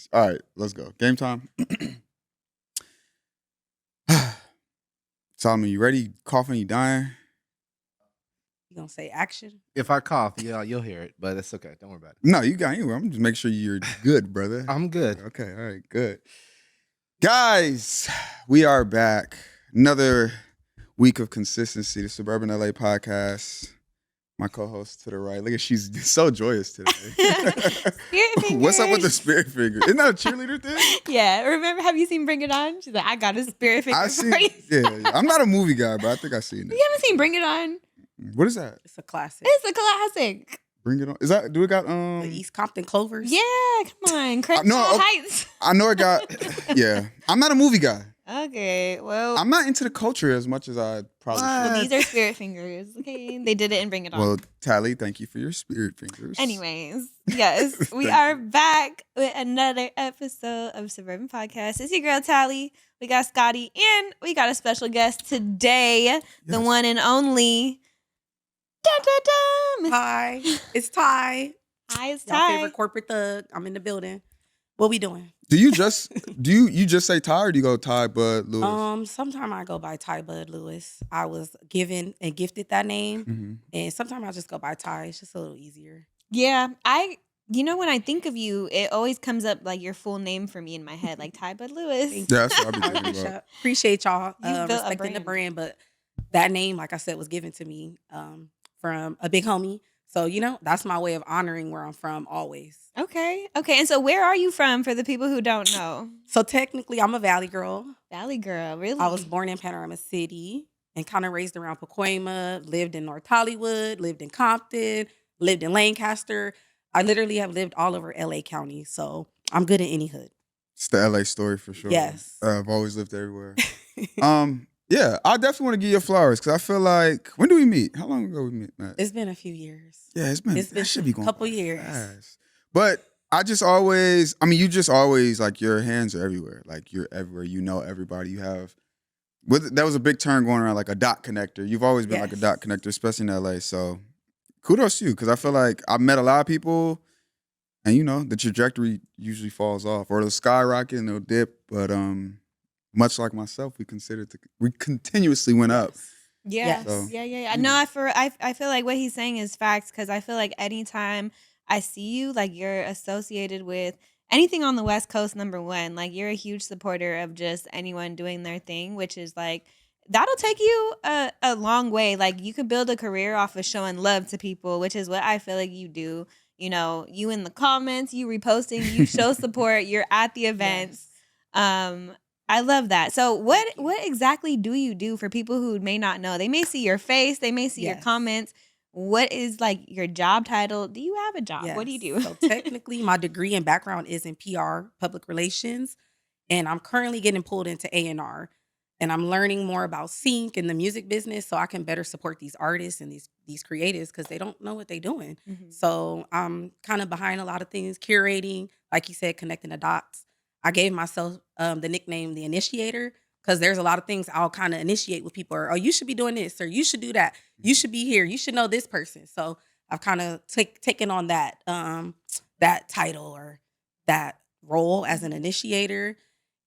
Jesus. All right, let's go. Game time. Solomon, you ready? Coughing, you dying? You gonna say action? If I cough, yeah, you'll hear it, but it's okay. Don't worry about it. No, you got you. I'm just make sure you're good, brother. I'm good. Okay, all right, good. Guys, we are back. Another week of consistency. The Suburban LA podcast. My co-host to the right. Look at she's so joyous today. Spirit fingers. What's up with the spirit finger? Isn't that a cheerleader thing? Yeah. Remember, have you seen Bring It On? She's like, I got a spirit finger I for seen. you. Yeah, I'm not a movie guy, but I think I've seen it. You haven't seen Bring It On? What is that? It's a classic. It's a classic. Bring it on. Is that? Do it got The East Compton Clovers. Yeah, come on. Crenshaw no, okay. Heights. I know it got. Yeah, I'm not a movie guy. Okay, well. I'm not into the culture as much as I probably should. Well, these are spirit fingers. Okay, they did it and Bring It On. Well, Tally, thank you for your spirit fingers. Anyways, yes, we are back with another episode of Suburban Podcast. It's your girl Tally. We got Scotty and we got a special guest today, the one and only. Hi, it's Ty. Hi, it's Y'all Ty. favorite corporate thug. I'm in the building. What we doing? Do you just say Ty or do you go TyBudd Lewis? Sometimes I go by TyBudd Lewis. I was given and gifted that name, and sometimes I just go by Ty. It's just a little easier. Yeah, when I think of you, it always comes up like your full name for me in my head, like TyBudd Lewis. Yeah, that's what I've been thinking about. Appreciate y'all You've built a respecting the brand. brand, but that name, like I said, was given to me from a big homie. So, that's my way of honoring where I'm from always. Okay. And so where are you from for the people who don't know? So technically, I'm a Valley girl. Valley girl, really? I was born in Panorama City and kind of raised around Pacoima, lived in North Hollywood, lived in Compton, lived in Lancaster. I literally have lived all over LA County, so I'm good in any hood. It's the LA story for sure. Yes. I've always lived everywhere. Yeah, I definitely want to give you flowers because I feel like, when do we meet? How long ago we meet, Matt? It's been a few years. Yeah, it's been that should be going a couple by years. fast. But you just always, like, your hands are everywhere. Like, you're everywhere. You know everybody. You have, that was a big term going around, like a dot connector. You've always been like a dot connector, especially in LA. So kudos to you because I feel like I've met a lot of people and, the trajectory usually falls off or it'll skyrocket and it'll dip. But much like myself, we continuously went up. Yes. So, Yeah. No, I feel like what he's saying is facts because I feel like anytime I see you, like you're associated with anything on the West Coast, number one, like you're a huge supporter of just anyone doing their thing, which is like, that'll take you a long way. Like you could build a career off of showing love to people, which is what I feel like you do. You in the comments, you reposting, you show support, you're at the events. Yes. I love that. So what exactly do you do for people who may not know? They may see your face, they may see your comments. What is like your job title? Do you have a job? Yes. What do you do? So technically my degree and background is in PR, public relations, and I'm currently getting pulled into A&R. And I'm learning more about sync and the music business so I can better support these artists and these creatives because they don't know what they're doing. Mm-hmm. So I'm kind of behind a lot of things, curating, like you said, connecting the dots. I gave myself the nickname The Initiator because there's a lot of things I'll kind of initiate with people. Or, you should be doing this or you should do that. You should be here. You should know this person. So I've kind of taken on that title or that role as an initiator.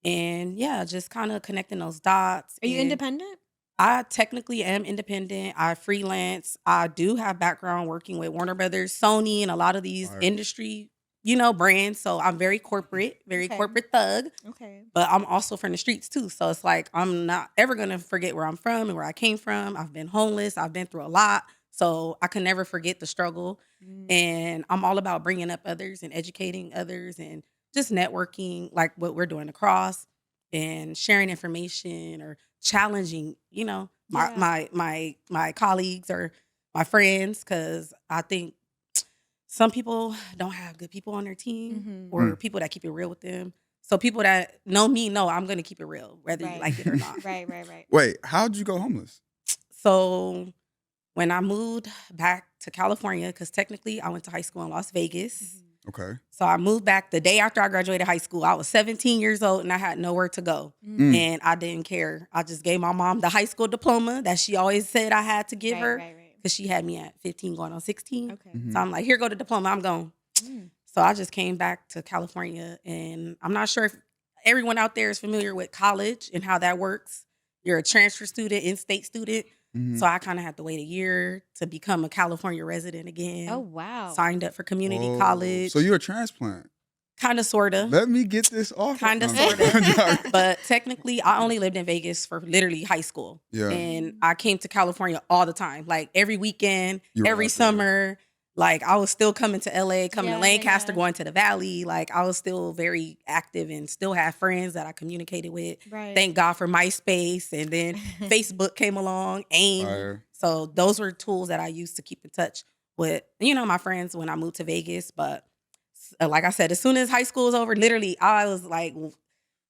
And yeah, just kind of connecting those dots. Are you independent? I technically am independent. I freelance. I do have background working with Warner Brothers, Sony, and a lot of these industry brands. So I'm very corporate corporate thug. Okay. But I'm also from the streets too. So it's like, I'm not ever going to forget where I'm from and where I came from. I've been homeless. I've been through a lot. So I can never forget the struggle. And I'm all about bringing up others and educating others and just networking like what we're doing across and sharing information or challenging, my colleagues or my friends. Cause I think some people don't have good people on their team or people that keep it real with them. So people that know me know I'm going to keep it real, whether you like it or not. Right. Wait, how'd you go homeless? So when I moved back to California, because technically I went to high school in Las Vegas. Okay. So I moved back the day after I graduated high school. I was 17 years old and I had nowhere to go. And I didn't care. I just gave my mom the high school diploma that she always said I had to give her. Because she had me at 15 going on 16. Okay. So I'm like, here go the diploma. I'm gone. So I just came back to California, and I'm not sure if everyone out there is familiar with college and how that works. You're a transfer student, in-state student. Mhm. So I kind of had to wait a year to become a California resident Oh again. wow. Signed up for community Whoa. college. So you're a transplant. Kind of, sort of. Let me get this off. Kind of, No, I'm sort of. joking. But technically, I only lived in Vegas for literally high school. Yeah. And I came to California all the time. Like every weekend, You were every out there. summer. Like I was still coming to LA, coming Yeah, to Lancaster, yeah. going to the Valley. Like I was still very active and still had friends that I communicated with. Right. Thank God for MySpace. And then Facebook came along, AIM. Fire. So those were tools that I used to keep in touch with, my friends when I moved to Vegas. But like I said, as soon as high school was over, literally I was like,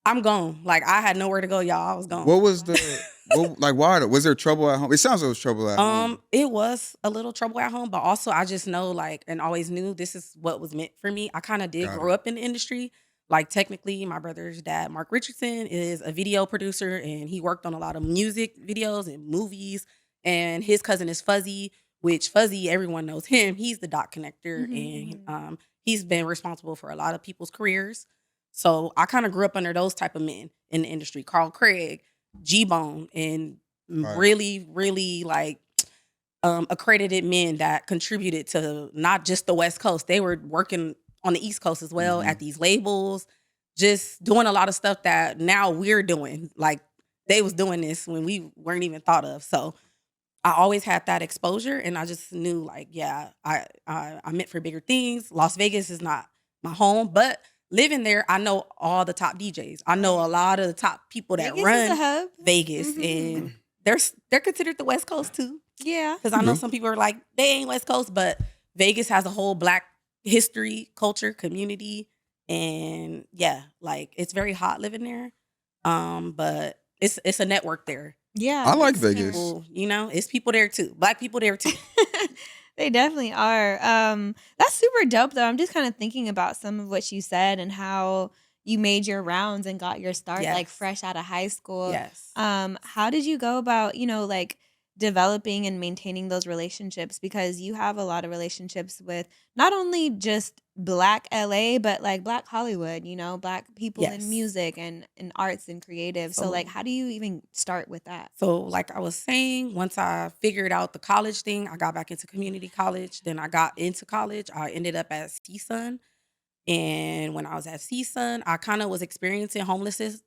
I'm gone. Like I had nowhere to go, y'all. I was gone. What was why? Was there trouble at home? It sounds like there was trouble at home. It was a little trouble at home, but also I just know and always knew this is what was meant for me. I kind of did Got grow it. up in the industry. Like technically my brother's dad, Mark Richardson, is a video producer and he worked on a lot of music videos and movies. And his cousin is Fuzzy, which Fuzzy, everyone knows him. He's the dot connector and he's been responsible for a lot of people's careers. So I kind of grew up under those type of men in the industry. Carl Craig, G-Bone, and Right. really, really accredited men that contributed to not just the West Coast. They were working on the East Coast as well Mhm. at these labels, just doing a lot of stuff that now we're doing. Like they was doing this when we weren't even thought of. So I always had that exposure, and I just knew I meant for bigger things. Las Vegas is not my home, but living there, I know all the top DJs. I know a lot of the top people that Vegas is run a hub. Vegas, Mhm. and they're considered the West Coast too. Yeah. Because I know Mhm. some people are like, they ain't West Coast, but Vegas has a whole Black history, culture, community, and it's very hot living there. But it's a network there. Yeah. I like it's Vegas. People, it's people there too. Black people there too. They definitely are. That's super dope though. I'm just kind of thinking about some of what you said and how you made your rounds and got your start like Yes. fresh out of high school. Yes. How did you go about, like developing and maintaining those relationships? Because you have a lot of relationships with not only just Black LA, but like Black Hollywood, Black people Yes. in music and arts and creative. So like, So- how do you even start with that? So, like I was saying, once I figured out the college thing, I got back into community college. Then I got into college. I ended up at CSUN. And when I was at CSUN, I kind of was experiencing homelessness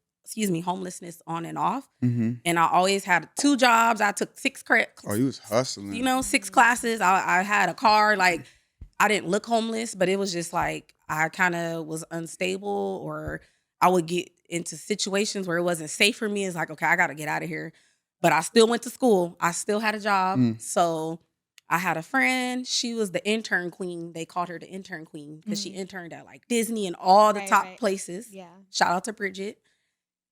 on and off. Mm-hmm. And I always had 2 jobs. I took 6 Oh, you was hustling. 6 classes. I had a car. Like, I didn't look homeless, but it was just like I kind of was unstable, or I would get into situations where it wasn't safe for me. It's like, okay, I got to get out of here. But I still went to school. I still had a job. Mm. So I had a friend. She was the intern queen. They called her the intern queen because she interned at like Disney and all the Right, top right. places. Yeah. Shout out to Bridget.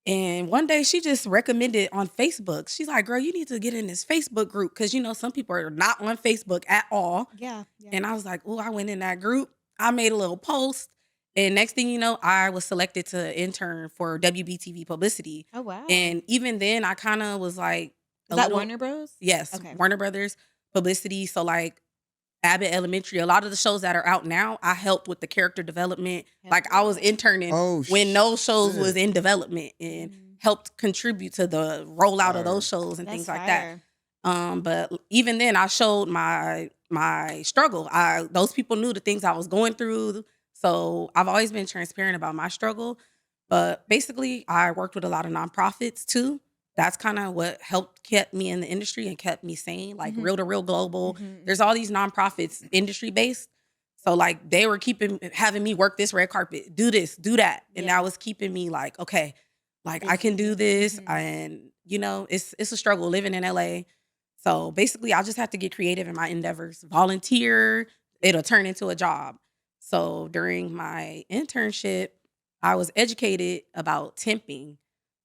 And one day she just recommended on Facebook. She's like, girl, you need to get in this Facebook group because, some people are not on Facebook at all. Yeah. Yeah. And I was like, oh, I went in that group. I made a little post. And next thing you know, I was selected to intern for WBTV publicity. Oh wow. And even then, I kind of was like, Is that Warner Bros? Yes, Okay. Warner Brothers publicity. So like Abbott Elementary, a lot of the shows that are out now, I helped with the character development. Hell Like I was yeah. interning Oh, when those shows shit. was in development and Mhm. helped contribute to the rollout Fire. of those shows and That's things like that. fire. But even then, I showed my struggle. Those people knew the things I was going through. So I've always been transparent about my struggle. But basically, I worked with a lot of nonprofits too. That's kind of what kept me in the industry and kept me sane, like Mhm. Real to Real Global. Mhm. There's all these nonprofits industry based. So like they were having me work this red carpet, do this, do that. And Yeah. that was keeping me like, okay, like They I can keep do you- this. Mhm. And it's a struggle living in LA. So basically I just have to get creative in my endeavors, volunteer, it'll turn into a job. So during my internship, I was educated about temping.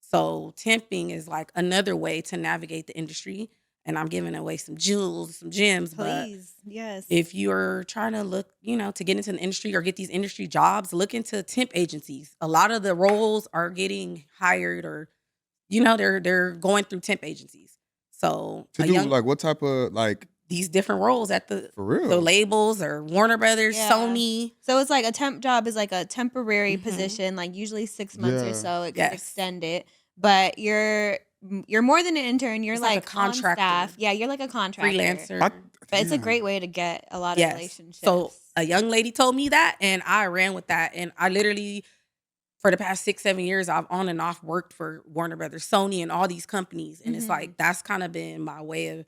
So temping is like another way to navigate the industry. And I'm giving away some jewels, some gems. But Please. Yes. if you're trying to look, to get into the industry or get these industry jobs, look into temp agencies. A lot of the roles are getting hired or, they're going through temp agencies. So To do like what type of like these different roles at the For real. the labels or Warner Brothers, Yeah. Sony. So it's like a temp job is like a temporary Mhm. position, like usually 6 months or Yeah. so. It could Yes. extend it, but you're more than an intern. You're It's like a like on contractor. staff. Yeah, you're like a contractor. Freelancer. But it's a Damn. great way to get a lot of Yes. relationships. So a young lady told me that, and I ran with that. And I literally, for the past 6-7 years, I've on and off worked for Warner Brothers, Sony, and all these companies. And it's Mhm. like, that's kind of been my way of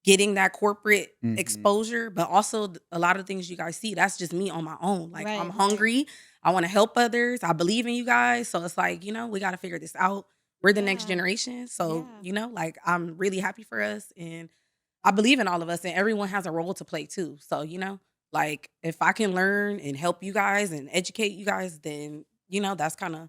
getting that corporate Mhm. exposure. But also a lot of things you guys see, that's just me on my own. Like, Right, I'm right. hungry. I want to help others. I believe in you guys. So it's like, we got to figure this out. We're the next Yeah. generation. So, Yeah. like, I'm really happy for us. And I believe in all of us, and everyone has a role to play too. So, like, if I can learn and help you guys and educate you guys, then, that's kind of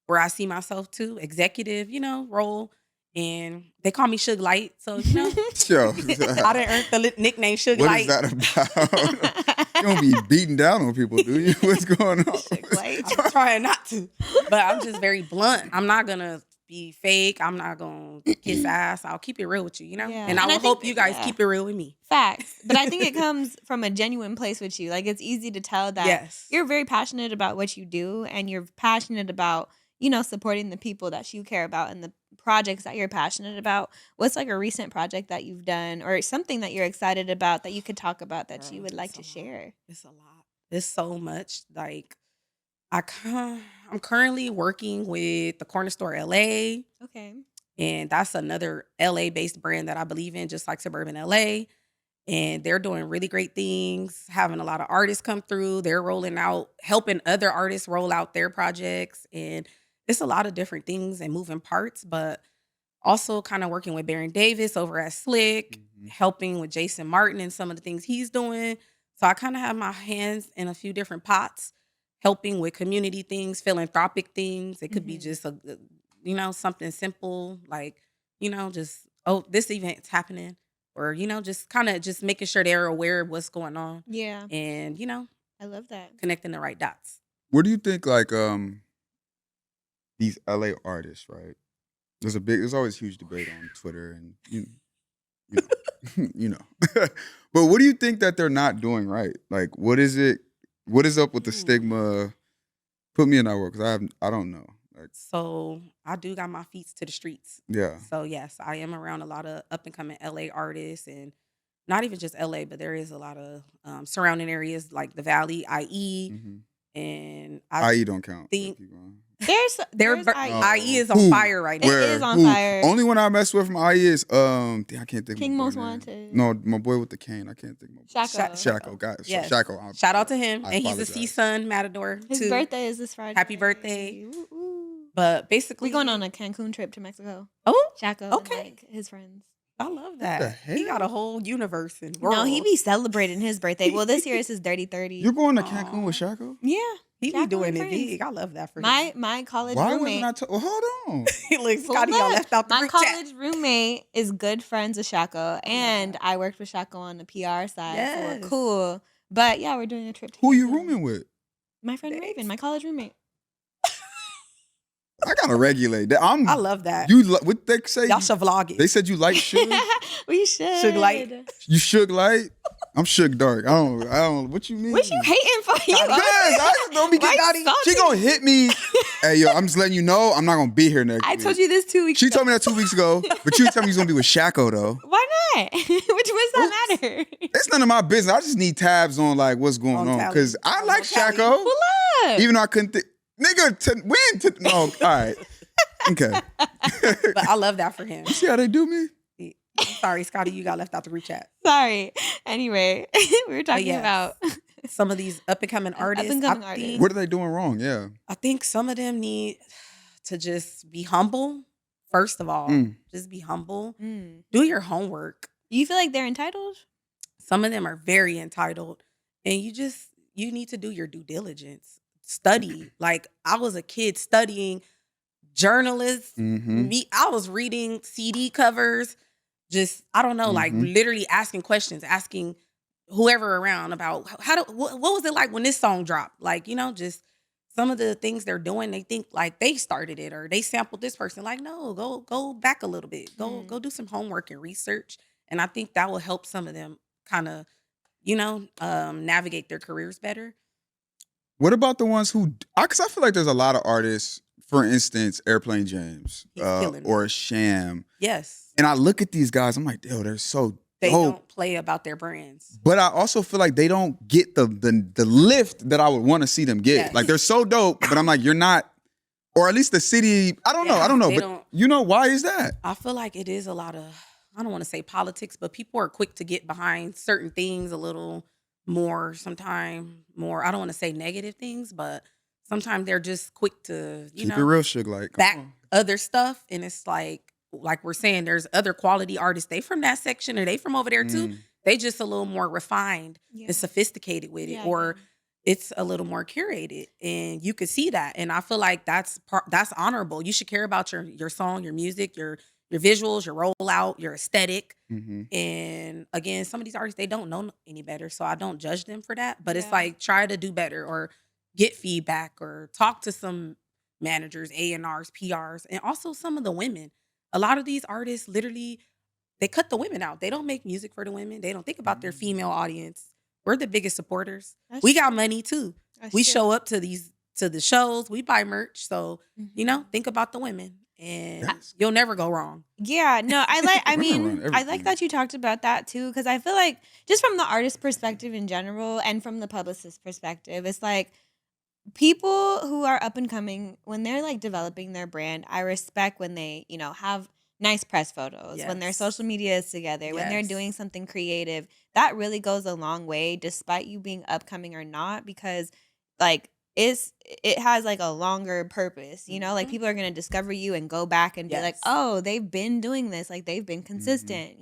where I see myself too. Executive, role. And they call me Suge Light. So, Yo, I didn't earn the nickname Suge what Light. is that about? You don't be beating down on people, do you? What's going on? Suge Light. I'm trying not to, but I'm just very blunt. I'm not gonna be fake. I'm not gonna kiss ass. I'll keep it real with you, Yeah. And I And I will think hope you guys yeah. keep it real with me. Facts. But I think it comes from a genuine place with you. Like, it's easy to tell that Yes. you're very passionate about what you do, and you're passionate about, supporting the people that you care about and the projects that you're passionate about. What's like a recent project that you've done or something that you're excited about that you could talk about that you would like It's to a lot. share? It's a lot. It's so much. Like, I'm currently working with the Corner Store LA, Okay. and that's another LA based brand that I believe in, just like Suburban LA. And they're doing really great things, having a lot of artists come through. They're rolling out, helping other artists roll out their projects. And it's a lot of different things and moving parts, but also kind of working with Baron Davis over at Slick, Mhm. helping with Jason Martin and some of the things he's doing. So I kind of have my hands in a few different pots, helping with community things, philanthropic things. It could be Mhm. just something simple like, just, oh, this event's happening, or, just kind of just making sure they're aware of what's going on, Yeah. and, I love that. connecting the right dots. What do you think, like, these LA artists, right? There's always huge debate on Twitter and you know. But what do you think that they're not doing right? Like, what is it? What is up with the Ooh. stigma? Put me in that world because I don't know. Like, So I do got my feet to the streets. yeah. So yes, I am around a lot of up and coming LA artists, and not even just LA, but there is a lot of surrounding areas like the Valley, IE, Mm-hmm. and I IE don't count. think There's their IE. IE is on Who? fire right now. It is on fire. Only one I mess with from IE is I can't think. King of my Most boy name. Wanted. No, my boy with the cane. I can't think. Of my Shacko. Shacko, guys. Yes. Shacko. Shout out to him, I and he's a apologize. C-Sun Matador His too. birthday is this Friday. Happy birthday. Woo, woo. But basically, We going on a Cancun trip to Mexico. Oh, Shacko Okay. and like his friends. I love the that. He hell? got a whole universe and world. No, he be celebrating his birthday. Well, this year is his dirty 30. You're going to Aw. Cancun with Shacko? Yeah. He be Shacko doing and it friends. big. I love that for him. My college Why roommate. wasn't I? Well, hold on. Look, Hold Scotty, y'all up. left out the My group chat. college roommate is good friends with Shacko, and I worked with Shacko on the PR side. So Yes. we're cool. But yeah, we're doing a trip. To Who you Cancun. rooming with? My friend Thanks. Raven, my college roommate. I gotta regulate that. I love that. What they say? Y'all should vlog it. They said you like Suge. We should. Suge Light. You Suge Light. I'm Suge Dark. I don't. What you mean? What you hating for? You Because I just don't be Why getting. you She salty? gonna hit me. Hey yo, I'm just letting you know I'm not gonna be here next I week. told you this 2 weeks She ago. told me that 2 weeks ago, but you tell me he's gonna be with Shacko though. Why not? What's that matter? It's none of my business. I just need tabs on like what's going On on tally. because I On like tally. Shacko, Pull up. even though I couldn't. Nigga, when? No, all right, okay. But I love that for him. See how they do me? I'm sorry, Scotty, you got left out the group chat. Sorry. Anyway, we were talking yes. about Some of these up and coming artists. Up-and-coming I artists. think- What are they doing wrong? Yeah. I think some of them need to just be humble. First of all, just be humble. Do your homework. You feel like they're entitled? Some of them are very entitled, and you need to do your due diligence. Study. Like, I was a kid studying journalism. Mm-hmm. I was reading CD covers. Just, I don't know, like literally asking questions, asking whoever around about what was it like when this song dropped? Like, just some of the things they're doing, they think like they started it or they sampled this person. Like, no, go back a little bit. Go do some homework and research. And I think that will help some of them kind of, navigate their careers better. What about the ones who? Because I feel like there's a lot of artists. For instance, Airplane James He's killing or it. Sham. Yes. And I look at these guys, I'm like, yo, they're so They dope. don't play about their brands. But I also feel like they don't get the lift that I would want to see them get. Yes. Like they're so dope, but I'm like, you're not, or at least the city, I don't know. But you know, why is that? I feel like it is a lot of, I don't want to say politics, but people are quick to get behind certain things a little more, sometimes more, I don't want to say negative things, but sometimes they're just quick to, Keep it real, Suge, like back other stuff. And it's like we're saying, there's other quality artists. They from that section or they from over there too. They just a little more refined and sophisticated with it, or it's a little more curated, and you could see that. And I feel like that's honorable. You should care about your song, your music, your visuals, your rollout, your aesthetic. And again, some of these artists, they don't know any better, so I don't judge them for that. But it's like, try to do better or get feedback or talk to some managers, A&Rs, PRs, and also some of the women. A lot of these artists literally, they cut the women out. They don't make music for the women. They don't think about their female audience. We're the biggest supporters. We got money too. We show up to the shows. We buy merch. So, think about the women, and you'll never go wrong. Yeah, no, I like that you talked about that too, because I feel like just from the artist perspective in general and from the publicist perspective, it's like people who are up and coming, when they're like developing their brand, I respect when they, have nice press photos, when their social media is together, when they're doing something creative. That really goes a long way, despite you being upcoming or not, because like it has like a longer purpose, like people are going to discover you and go back and be like, oh, they've been doing this, like they've been consistent,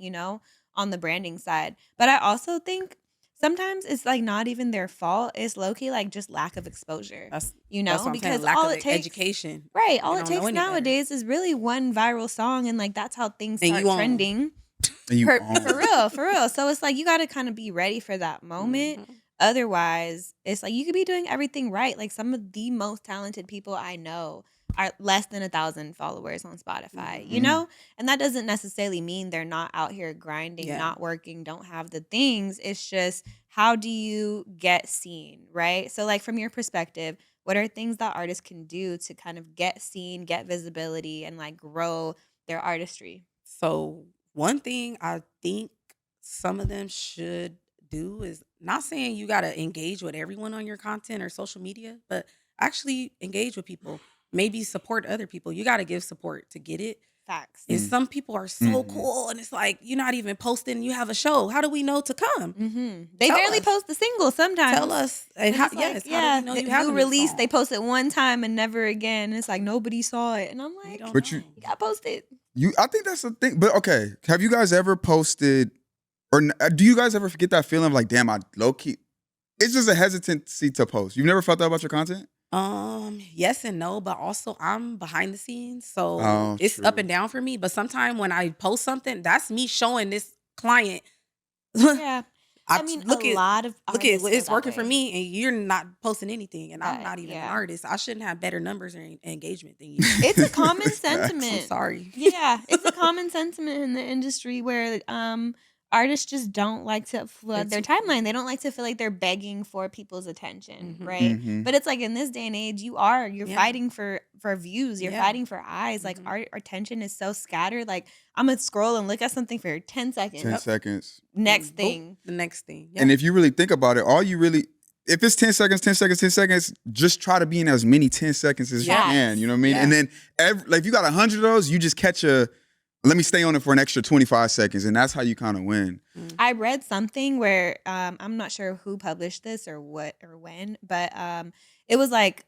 on the branding side. But I also think sometimes it's like not even their fault. It's low-key like just lack of exposure. That's because all it takes, education. Right. All it takes nowadays is really one viral song, and like that's how things start trending. For real. So it's like you got to kind of be ready for that moment. Otherwise, it's like you could be doing everything right. Like some of the most talented people I know are less than 1,000 followers on Spotify, And that doesn't necessarily mean they're not out here grinding, not working, don't have the things. It's just, how do you get seen, right? So like from your perspective, what are things that artists can do to kind of get seen, get visibility, and like grow their artistry? So one thing I think some of them should do is, not saying you got to engage with everyone on your content or social media, but actually engage with people. Maybe support other people. You got to give support to get it. Facts. And some people are so cool, and it's like, you're not even posting. You have a show. How do we know to come? They barely post the single sometimes. Tell us. And how, how do we know you have a release? They post it one time and never again. It's like nobody saw it, and I'm like, but you got posted. I think that's the thing. But okay, have you guys ever posted, or do you guys ever get that feeling of like, damn, I low key? It's just a hesitancy to post. You've never felt that about your content? Yes and no, but also I'm behind the scenes, so it's up and down for me. But sometimes when I post something, that's me showing this client. Yeah, I mean, look a lot of it's working for me, and you're not posting anything, and I'm not even an artist. I shouldn't have better numbers or engagement than you. It's a common sentiment. I'm sorry. Yeah, it's a common sentiment in the industry where artists just don't like to flood their timeline. They don't like to feel like they're begging for people's attention, right? But it's like in this day and age, you're fighting for views. You're fighting for eyes. Like our attention is so scattered. Like I'm going to scroll and look at something for 10 seconds. 10 seconds. Next thing. The next thing. And if you really think about it, if it's 10 seconds, 10 seconds, 10 seconds, just try to be in as many 10 seconds as you can. You know what I mean? And then if you got 100 of those, you just catch let me stay on it for an extra 25 seconds. And that's how you kind of win. I read something where I'm not sure who published this or what or when, but it was like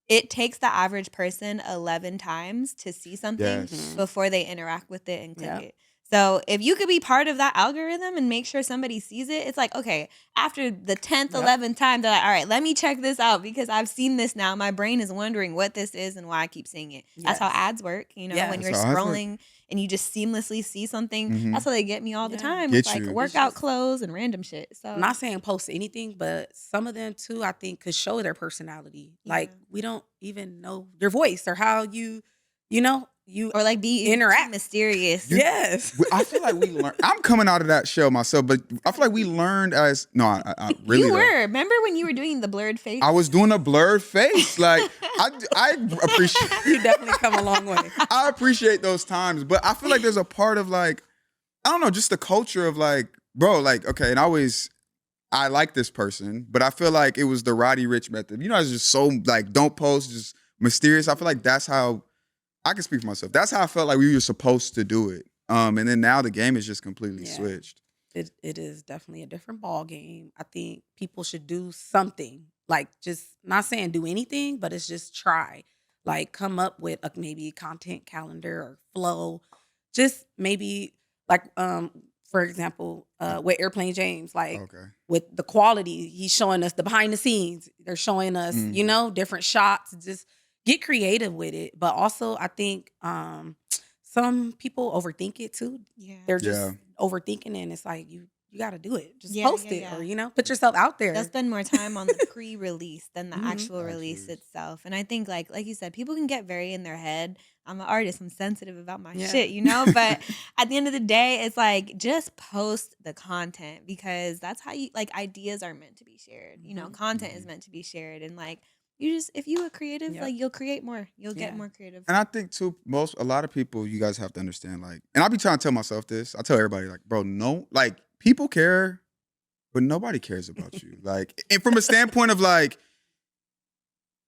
it takes the average person 11 times to see something before they interact with it and click it. So if you could be part of that algorithm and make sure somebody sees it, it's like, okay, after the 10th, 11th time, they're like, all right, let me check this out because I've seen this now. My brain is wondering what this is and why I keep seeing it. That's how ads work. When you're scrolling and you just seamlessly see something, that's how they get me all the time. It's like workout clothes and random shit. So I'm not saying post anything, but some of them too, I think, could show their personality. Like we don't even know your voice or how you you or like be interact. mysterious. Yes. I feel like we learned. I'm coming out of that shell myself, but I feel like we learned as I really. You were. Remember when you were doing the blurred face? I was doing a blurred face. Like I appreciate. You definitely come a long way. I appreciate those times, but I feel like there's a part of like, I don't know, just the culture of like, bro, like, okay, and I like this person, but I feel like it was the Roddy Ricch method. You know, it's just so like, don't post, just mysterious. I feel like that's how I can speak for myself. That's how I felt like we were supposed to do it. And then now the game is just completely switched. It is definitely a different ball game. I think people should do something. Like, just not saying do anything, but it's just try. Like, come up with maybe a content calendar or flow. Just maybe like for example, with Airplane James, like with the quality, he's showing us the behind the scenes. They're showing us, you know, different shots. Just get creative with it. But also, I think some people overthink it too. Yeah, they're just overthinking it, and it's like you got to do it. Just post it, or you know, put yourself out there. They'll spend more time on the pre-release than the actual release itself. And I think, like you said, people can get very in their head. I'm an artist. I'm sensitive about my shit, you know? But at the end of the day, it's like, just post the content, because that's how you, like, ideas are meant to be shared. You know, content is meant to be shared. And like, you just, if you are creative, like, you'll create more. You'll get more creative. And I think too, a lot of people, you guys have to understand, like, and I'll be trying to tell myself this. I tell everybody, like, bro, no, like, people care, but nobody cares about you. Like, and from a standpoint of like,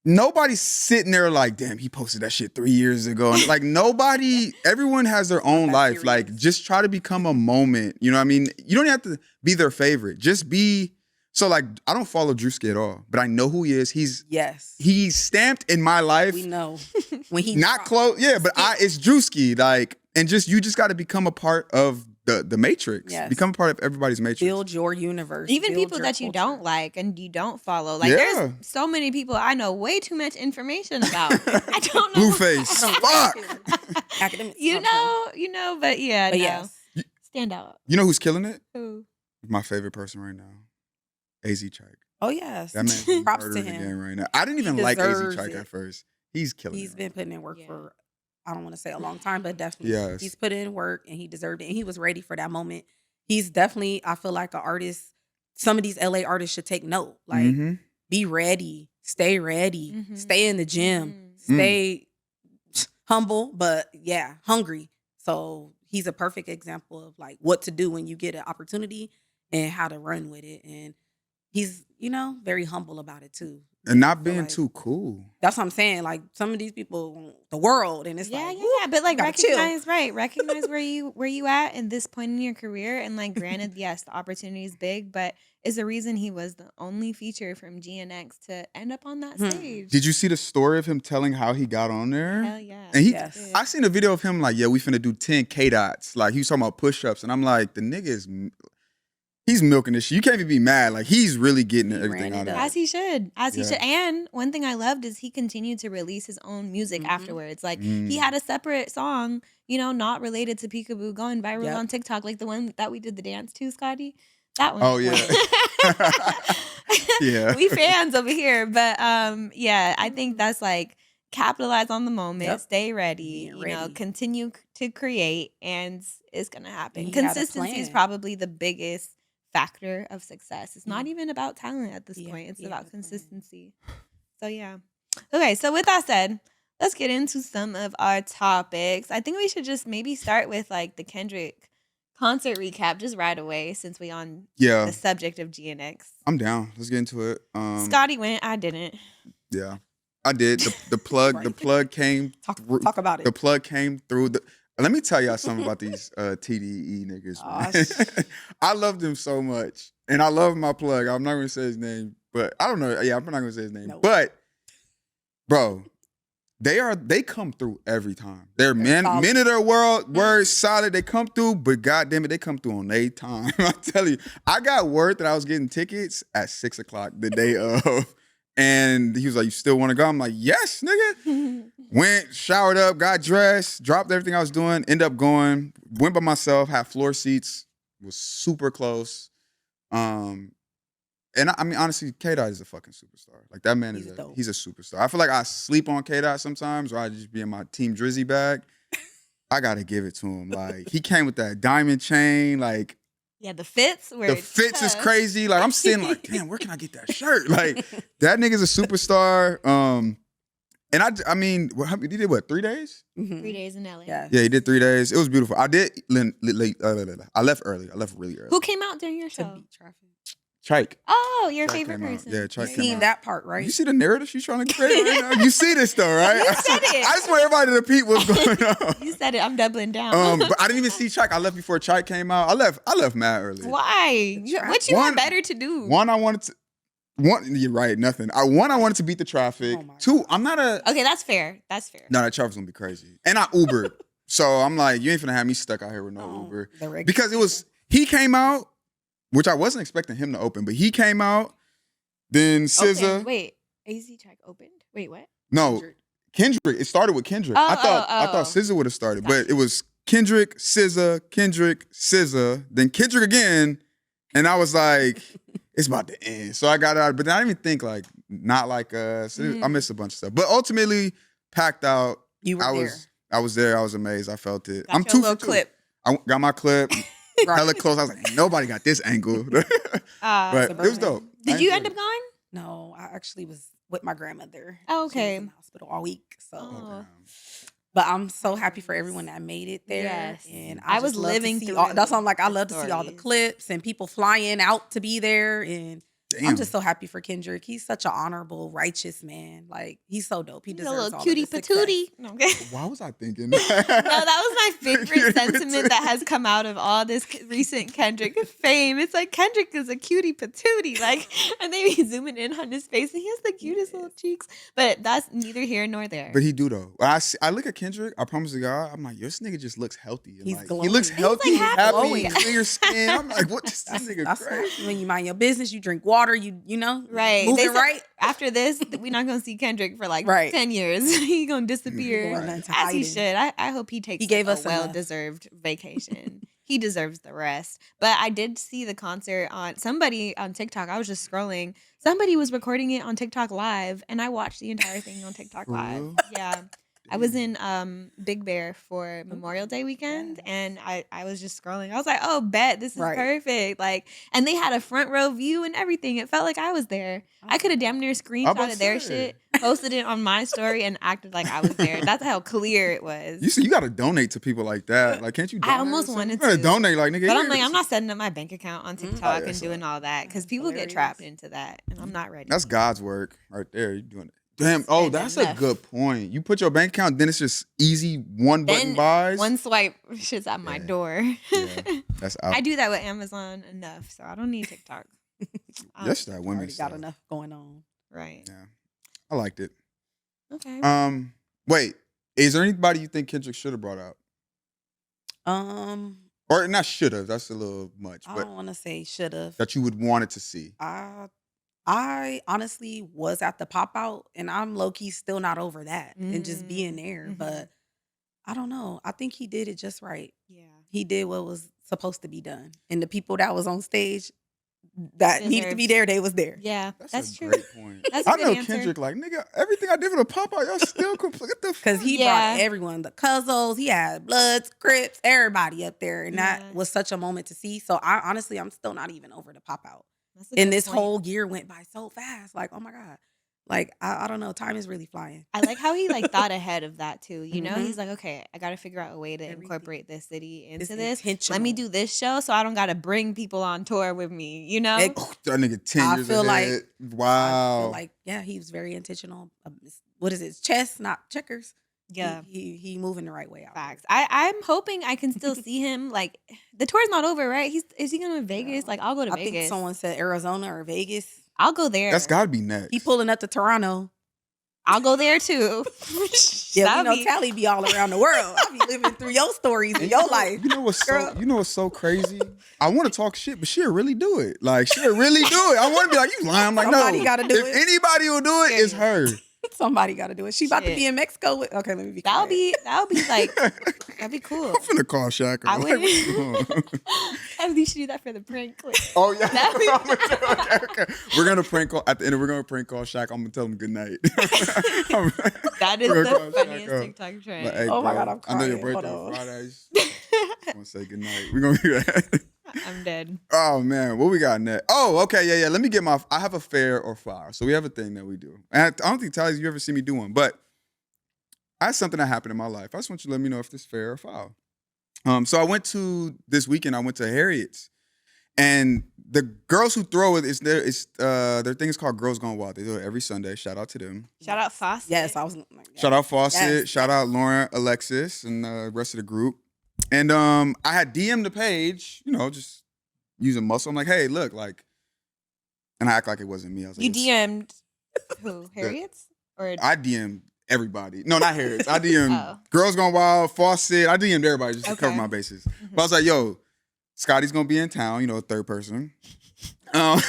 nobody's sitting there like, damn, he posted that shit 3 years ago. And like, nobody, everyone has their own life. Serious. Like, just try to become a moment. You know what I mean? You don't have to be their favorite. Just be. So like, I don't follow Drewski at all, but I know who he is. He's stamped in my life. We know when he not close. Yeah, but it's Drewski. Like, and you just got to become a part of the matrix. Yes. Become a part of everybody's matrix. Build your universe. Even people that you don't like and you don't follow. Like, there's so many people I know way too much information about. I don't know. Blueface. Fuck. You know, but yeah, but no. Stand out. You know who's killing it? Who? My favorite person right now. AZ Chike. Oh, yes. That man's props to the him. game right now. I didn't even like AZ Chike at first. He's killing it. He's been putting in work for, I don't want to say a long time, but definitely he's put in work and he deserved it. And he was ready for that moment. He's definitely, I feel like, an artist. Some of these LA artists should take note. Like, be ready. Stay ready. Stay in the gym. Stay humble, but hungry. So he's a perfect example of like what to do when you get an opportunity and how to run with it. And he's, you know, very humble about it too. And not being too cool. That's what I'm saying. Like, some of these people, the world, and it's but like, recognize where you at in this point in your career. And like, granted, yes, the opportunity is big, but it's the reason he was the only feature from GNX to end up on that stage. Did you see the story of him telling how he got on there? Hell yeah. And I seen a video of him like, we finna do 10 K-dots. Like, he was talking about push-ups, and I'm like, the nigga is... He's milking this shit. You can't even be mad. Like, he's really getting everything out of it. As he should. And one thing I loved is he continued to release his own music afterwards. Like, he had a separate song, you know, not related to Peekaboo, going viral on TikTok, like the one that we did the dance to, Scotty. That one. Oh, yeah. Yeah. We fans over here. But, I think that's like, capitalize on the moment, stay ready, you know, continue to create, and it's going to happen. Consistency is probably the biggest factor of success. It's not even about talent at this point. It's about consistency. So okay, so with that said, let's get into some of our topics. I think we should just maybe start with like the Kendrick concert recap just right away, since we on the subject of GNX. I'm down. Let's get into it. Scotty went. I didn't. Yeah, I did. The plug the plug came. Talk about it. The plug came through. Let me tell y'all something about these TDE niggas, man. I love them so much. And I love my plug. I'm not going to say his name, but I don't know. Yeah, I'm not going to say his name. No. But, bro, they come through every time. They're men of their word solid. They come through, but goddamn it, they come through on their time. I tell you, I got word that I was getting tickets at 6 o'clock the day of. And he was like, you still want to go? I'm like, yes, nigga. Went, showered up, got dressed, dropped everything I was doing, ended up going, went by myself, had floor seats, was super close. And I mean, honestly, K-Dot is a fucking superstar. Like, that man he's a superstar. I feel like I sleep on K-Dot sometimes, or I just be in my Team Drizzy bag. I gotta give it to him. Like he came with that diamond chain. Like Yeah, the fits were the fits is tough. crazy. Like I'm sitting like, damn, where can I get that shirt? Like that nigga's a superstar. And I mean, he did what, 3 days? 3 days in LA. Yeah. Yeah, he did 3 days. It was beautiful. I did I left early. I left really early. Who came out during your To show? beat traffic. Chike. Oh, your Chike favorite came out. person. Yeah, You Chike came seen out. that part, right? You see the narrative she's trying to create right now? You see this though, right? You said it. I just want everybody to repeat what's going on. You said it. I'm doubling down. But I didn't even see Chike. I left before Chike came out. I left mad early. Why? What you One- had better to do? One, I wanted to. One, you're right. Nothing. I wanted to beat the traffic. Oh my Two, God. I'm not a. Okay, that's fair. That's fair. No, that traffic's gonna be crazy. And I Ubered, so I'm like, you ain't finna have me stuck out here with no Oh, Uber the regular because it was. He came out, which I wasn't expecting him to open, but he came out. Then SZA. Okay, wait. AZ Track opened. Wait, what? No, Kendrick. It started with Kendrick. Oh, I thought oh. SZA would have started, Gotcha. but it was Kendrick, SZA, then Kendrick again, and I was like, it's about to end. So I got out, but I didn't even think like not like us. I missed a bunch of stuff, but ultimately packed out. You were I there. was there. I was amazed. I felt it. Got I'm your 2 little for 2. clip. I got my clip. Right. Hella close. I was like, ain't nobody got this angle. But it was Suburban. dope. Did I you enjoyed end up it. going? No, I actually was with my grandmother. Oh, She was okay. in the hospital all week. So, Oh. but I'm so happy for everyone that made it there. Yes. And I I was just love to living see through all, that's why I'm like, I the love to see all the stories. clips and people flying out to be there. And Damn. I'm just so happy for Kendrick. He's such an honorable, righteous man. Like he's so dope. He He's a deserves little all cutie of the success. patootie. No, okay. Why was I thinking No, that was my Cutie favorite sentiment patootie. that has come out of all this recent Kendrick fame. It's like Kendrick is a cutie patootie, like, and they be zooming in on his face, and he has the cutest little cheeks. But that's neither here nor there. But he do though. When I look at Kendrick, I promise to God, I'm like, this nigga just looks healthy. And He's like, he glowing. looks He's, healthy, like, he's happy. happy, Glowing. clear skin. I'm like, what this nigga That's crazy? when you mind your business, you drink water, you know, Right. They moving said right. After this, we're not gonna see Kendrick for like Right. 10 years. He gonna disappear. Going into As he hiding. should. I hope he takes He gave us a enough. well-deserved vacation. He deserves the rest. But I did see the concert on somebody on TikTok. I was just scrolling. Somebody was recording it on TikTok Live, and I watched the entire thing on TikTok For Live. real? Yeah. I was in Big Bear for Memorial Day weekend, Yes. and I was just scrolling. I was like, "Oh, bet this is Right. perfect!" Like, and they had a front row view and everything. It felt like I was there. I could have damn near about screenshotted to their say. shit, posted it on my story, and acted like I was there. That's how clear it was. You see, you gotta donate to people like that. Like, can't you? I Donate almost or something? wanted You gotta to. donate, like nigga. But I'm here, like, I'm this not setting up my bank account on TikTok yeah, and that's doing all that because people get hilarious. trapped into that, and I'm not ready. That's God's work right there. You doing it. Damn. Oh, Spend that's enough. a good point. You put your bank account, then it's just easy one button Then buys. one swipe shit's at my Yeah. door. Yeah, that's out. I do that with Amazon enough, so I don't need TikTok. That's that women Already stuff. got enough going on. Right. Yeah, I liked it. Okay. Wait, is there anybody you think Kendrick should have brought out, or not should have? That's a little much, I but don't want to say should have. that you would want it to see. I honestly was at the pop out, and I'm low key still not over that and just being there. Mhm. But I don't know. I think he did it just right. Yeah. He did what was supposed to be done, and the people that was on stage that needed to be Deserved. there, they was there. Yeah, That's, that's a true. great point. That's a I good know answer. Kendrick like nigga. Everything I did for the pop out, y'all still complete. Get the Because he Yeah. brought everyone, the Cuzzos, he had Bloods, Crips, everybody up there. And Yeah. that was such a moment to see. So I honestly, I'm still not even over the pop out. That's a And good this point. whole year went by so fast. Like, oh my God. Like, I don't know. Time is really flying. I like how he like thought ahead of that too. You know, Mhm. he's like, okay, I got to figure out a way to Everything. incorporate this city into It's this. Let me intentional. do this show so I don't got to bring people on tour with me. You know, It- that nigga 10 I years feel like- ahead. I Wow. feel like, yeah, he was very intentional. What is it? Chess, not checkers. yeah. He moving the right way out. Facts. I'm hoping I can still see him. Like the tour's not over, right? Is he going to Vegas? No. Like I'll go to I Vegas. think someone said Arizona or Vegas. I'll go there. That's gotta be next. He pulling up to Toronto. I'll go there too. Yeah, we That'd know be- Tally be all around the world. I be living through your stories in your life. You know what's Girl. so crazy? I want to talk shit, but she'll really do it. Like she'll really do it. I want to be like, you lying. I'm like, Somebody no. gotta do if it. anybody will do it, it's her. Somebody got to do it. She about to be in Mexico with. Okay, let me be. That'll be like that'd be cool. I'm finna call Shaq. I would. At least you do that for the prank. Oh yeah. Okay. We're gonna prank call at the end. We're gonna prank call Shaq. I'm gonna tell him good night. That is the funniest TikTok trend. Like, hey, oh my bro, God, I'm crying. I know your birthday on Friday. I'm gonna say good night. We're gonna do that. I'm dead. Oh man, what we got next? Oh, okay, yeah. Let me get I have a fair or foul. So we have a thing that we do. And I don't think Tyler, you ever see me do one, but I had something that happened in my life. I just want you to let me know if this is fair or foul. So I went to this weekend. I went to Harriet's, and the girls who throw it their thing is called Girls Gone Wild. They do it every Sunday. Shout out to them. Shout out Fawcett. Yes, I was. Like, yeah. Shout out Fawcett. Yes. Shout out Lauren, Alexis, and the rest of the group. And I had DM'd the page, just using muscle. I'm like, hey, look, like, and I act like it wasn't me. I was like, You DM'd who? Harriet's? Or I DM'd everybody. No, not Harriet's. I DM'd Girls Gone Wild, Fawcett. I DM'd everybody just to cover my bases. Mm-hmm. But I was like, yo, Scotty's gonna be in town, third person. I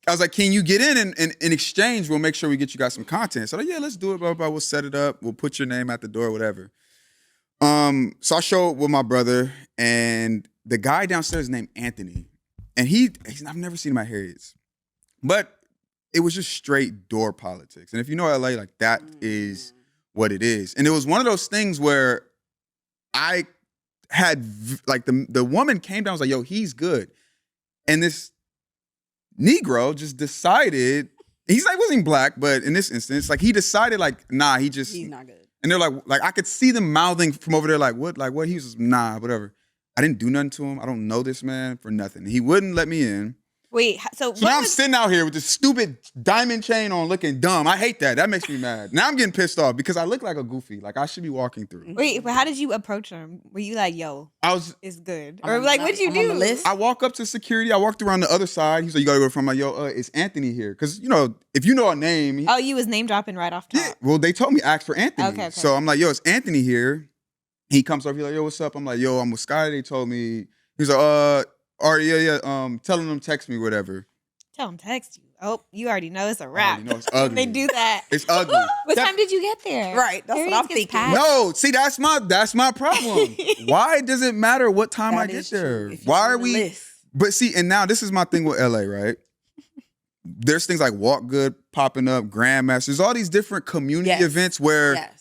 was like, can you get in and in exchange, we'll make sure we get you guys some content. So like, yeah, let's do it, blah, blah, we'll set it up. We'll put your name at the door, whatever. So I show up with my brother, and the guy downstairs is named Anthony. And I've never seen him at Harriet's. But it was just straight door politics. And if you know LA, like that is what it is. And it was one of those things where I had, like the woman came down and was like, yo, he's good. And this Negro just decided, he wasn't black, but in this instance, like he decided like, nah, he's not good. And they're like I could see them mouthing from over there, like what? He was just, nah, whatever. I didn't do nothing to him. I don't know this man for nothing. He wouldn't let me in. Wait, so now I'm sitting out here with this stupid diamond chain on looking dumb. I hate that. That makes me mad. Now I'm getting pissed off because I look like a goofy. Like I should be walking through. Wait, but how did you approach him? Were you like, yo, it's good? Or like, what'd you do? List. I walk up to security. I walked around the other side. He's like, you gotta go from my, yo, it's Anthony here. Because, if you know a name. Oh, you was name dropping right off top. Yeah, well, they told me ask for Anthony. Okay. So I'm like, yo, it's Anthony here. He comes over, he's like, yo, what's up? I'm like, yo, I'm with Scotty. They told me. He's like, telling them text me, whatever. Tell him text you. Oh, you already know it's a wrap. It's ugly. They do that. It's ugly. What time did you get there? Right. That's what I'm thinking. No, see, that's my problem. Why does it matter what time I get there? Why are we? List. But see, and now this is my thing with LA, right? There's things like Walk Good popping up, Grandmasters, all these different community events where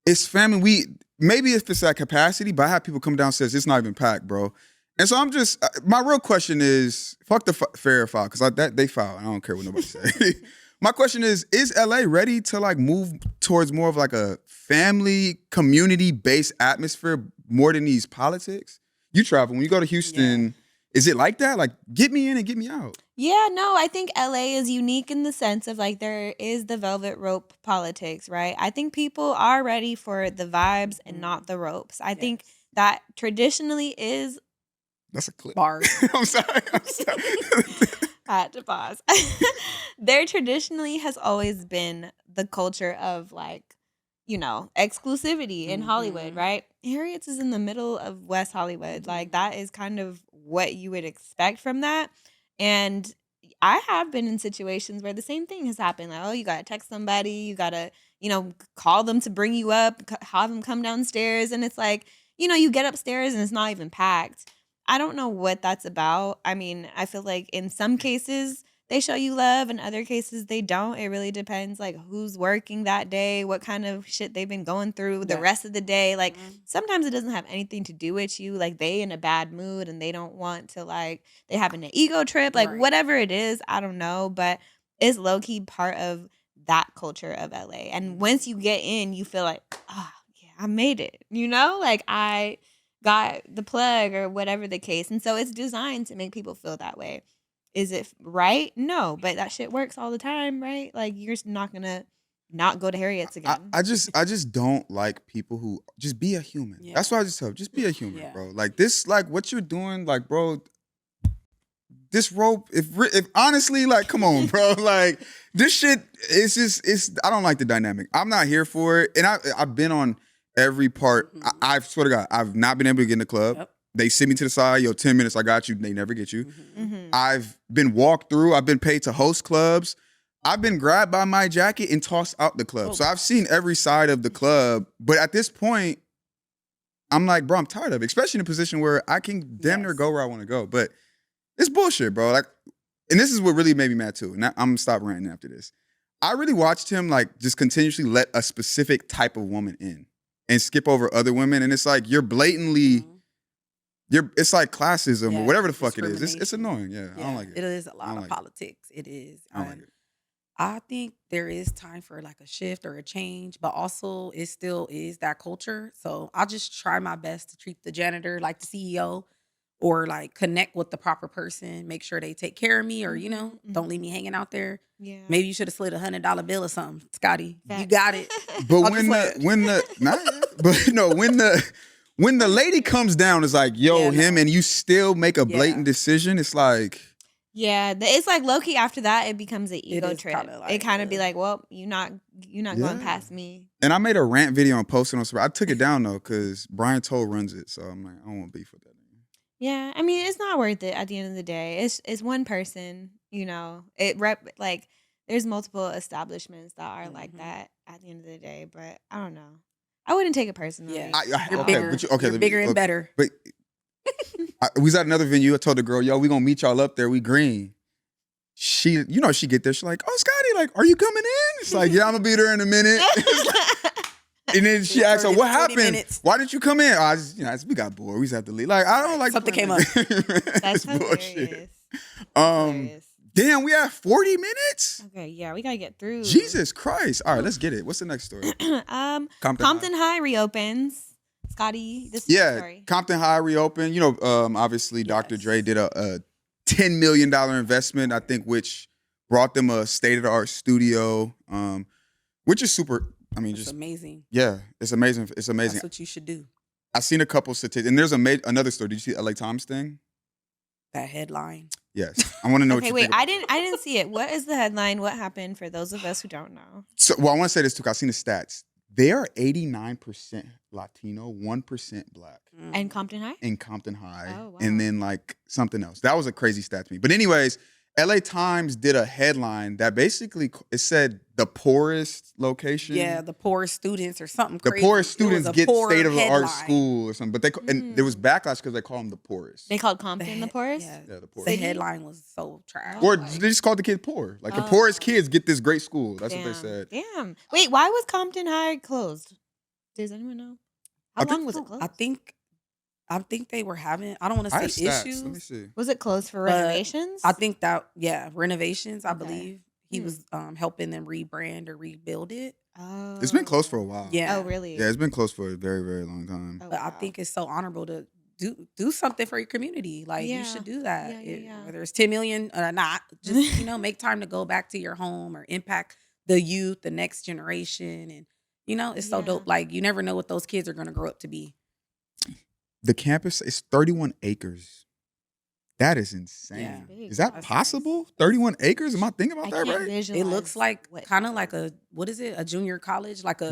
it's family. Maybe if it's at capacity, but I have people come downstairs, it's not even packed, bro. And so I'm just, my real question is, fuck the fair or foul, because they foul. I don't care what nobody say. My question is LA ready to like move towards more of like a family, community-based atmosphere more than these politics? You travel, when you go to Houston, is it like that? Like, get me in and get me out. Yeah, no, I think LA is unique in the sense of like there is the velvet rope politics, right? I think people are ready for the vibes and not the ropes. I think that traditionally is. That's a clip. Bars. I'm sorry. I had to pause. There traditionally has always been the culture of like, exclusivity in Hollywood, right? Harriet's is in the middle of West Hollywood. Like that is kind of what you would expect from that. And I have been in situations where the same thing has happened. Like, oh, you got to text somebody. You got to, call them to bring you up, have them come downstairs. And it's like, you get upstairs and it's not even packed. I don't know what that's about. I mean, I feel like in some cases they show you love, in other cases they don't. It really depends like who's working that day, what kind of shit they've been going through the rest of the day. Like sometimes it doesn't have anything to do with you. Like they in a bad mood and they don't want to like, they having an ego trip, like whatever it is, I don't know. But it's low key part of that culture of LA. And once you get in, you feel like, oh yeah, I made it, like I got the plug or whatever the case. And so it's designed to make people feel that way. Is it right? No, but that shit works all the time, right? Like you're not going to not go to Harriet's again. I just don't like people who just be a human. Yeah. That's why I just tell, just be a human, bro. Like this, like what you're doing, like, bro, this rope, if honestly, like, come on, bro. Like this shit, I don't like the dynamic. I'm not here for it. And I've been on every part. I swear to God, I've not been able to get in the club. Yep. They sit me to the side, 10 minutes, I got you. They never get you. I've been walked through. I've been paid to host clubs. I've been grabbed by my jacket and tossed out the club. Oh. So I've seen every side of the club. But at this point, I'm like, bro, I'm tired of it. Especially in a position where I can damn near go where I want to go. But it's bullshit, bro. Like, and this is what really made me mad too. And I'm gonna stop ranting after this. I really watched him like just continuously let a specific type of woman in and skip over other women. And it's like you're blatantly, it's like classism or whatever the fuck it is. It's annoying. Yeah, I don't like it. It is a lot of politics. It is. I don't like it. I think there is time for like a shift or a change, but also it still is that culture. So I'll just try my best to treat the janitor like the CEO or like connect with the proper person, make sure they take care of me or, don't leave me hanging out there. Yeah. Maybe you should have slid $100 bill or something, Scotty. Facts. You got it. But when the lady comes down, it's like, yo, him, and you still make a blatant decision. It's like, yeah, it's like low key. After that, it becomes an ego trip. Like, it kind of be like, well, you're not going past me. And I made a rant video and posted on. I took it down though because Brian Toll runs it, so I'm like, I don't want beef with that. Yeah, I mean, it's not worth it at the end of the day. It's one person, like there's multiple establishments that are like that at the end of the day. But I don't know. I wouldn't take it personally. Yeah, you're bigger. You're bigger and better. But we was at another venue. I told the girl, yo, we gonna meet y'all up there. We green. She get there. She's like, oh, Scotty, like, are you coming in? It's like, yeah, I'm gonna be there in a minute. And then she asked her, what happened? Minutes. Why didn't you come in? We got bored. We just have to leave. Like, I don't like something came up. That's bullshit. Hilarious. Damn, we have 40 minutes? Okay, yeah, we gotta get through. Jesus Christ. All right, let's get it. What's the next story? Compton High reopens. Scotty, this is the story. Compton High reopened. Obviously Dr. Dre did a $10 million investment, I think, which brought them a state-of-the-art studio, which is super. I mean, it's amazing. Yeah, it's amazing. It's amazing. That's what you should do. I've seen a couple statistics, and there's another story. Did you see the LA Times thing? That headline. Yes, I want to know. Okay, wait. I didn't see it. What is the headline? What happened for those of us who don't know? So, I want to say this too. I've seen the stats. They are 89% Latino, 1% Black. And Compton High. In Compton High, oh, wow. And then like something else. That was a crazy stat to me. But anyways, LA Times did a headline that basically it said the poorest location. Yeah, the poorest students or something. The crazy. poorest students get state of the art headline. school or something. But and there was backlash because they call them the poorest. They called Compton the poorest. Yeah, the poorest. The headline was so trash. Or they just called the kid poor. Like the poorest kids get this great school. That's what they said. Damn. Wait, why was Compton High closed? Does anyone know? How long was it closed? I think they were having, I don't want to say issues. Let me see. Was it closed for renovations? I think that, renovations, I believe. He was helping them rebrand or rebuild it. Oh. It's been closed for a while. Yeah. Oh, really? Yeah, it's been closed for a very, very long time. Oh, but I think it's so honorable to do something for your community. Like, you should do that. Whether it's 10 million or not, just, make time to go back to your home or impact the youth, the next generation. And, it's so dope. Like, you never know what those kids are going to grow up to be. The campus is 31 acres. That is insane. Yeah. Is that possible? 31 acres? Am I thinking about that right? It looks like kind of like a junior college, like a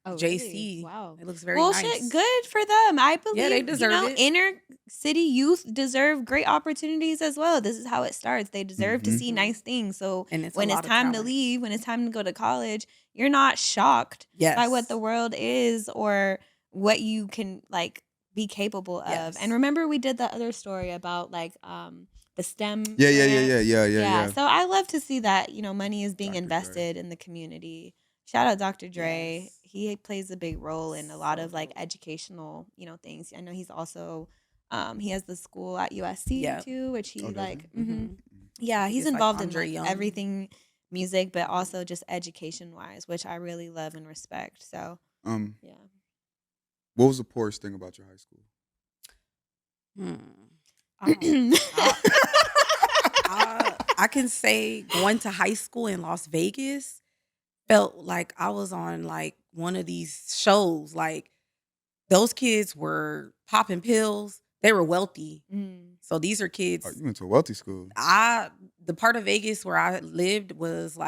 JC. Really? Wow. It looks very nice. Shit, good for them. I believe they deserve it. Inner city youth deserve great opportunities as well. This is how it starts. They deserve to see nice things. So when it's time to leave, when it's time to go to college, you're not shocked by what the world is or what you can be capable of. And remember we did that other story about the STEM. Yeah. So I love to see that, money is being invested in the community. Shout out Dr. Dre. Yes. He plays a big role in a lot of educational, things. I know he's also he has the school at USC too, which he he's involved in everything music, but also just education wise, which I really love and respect. So what was the poorest thing about your high school? I can say going to high school in Las Vegas felt like I was on one of these shows. Like those kids were popping pills. They were wealthy. So these are kids. Oh, you went to a wealthy school. The part of Vegas where I lived was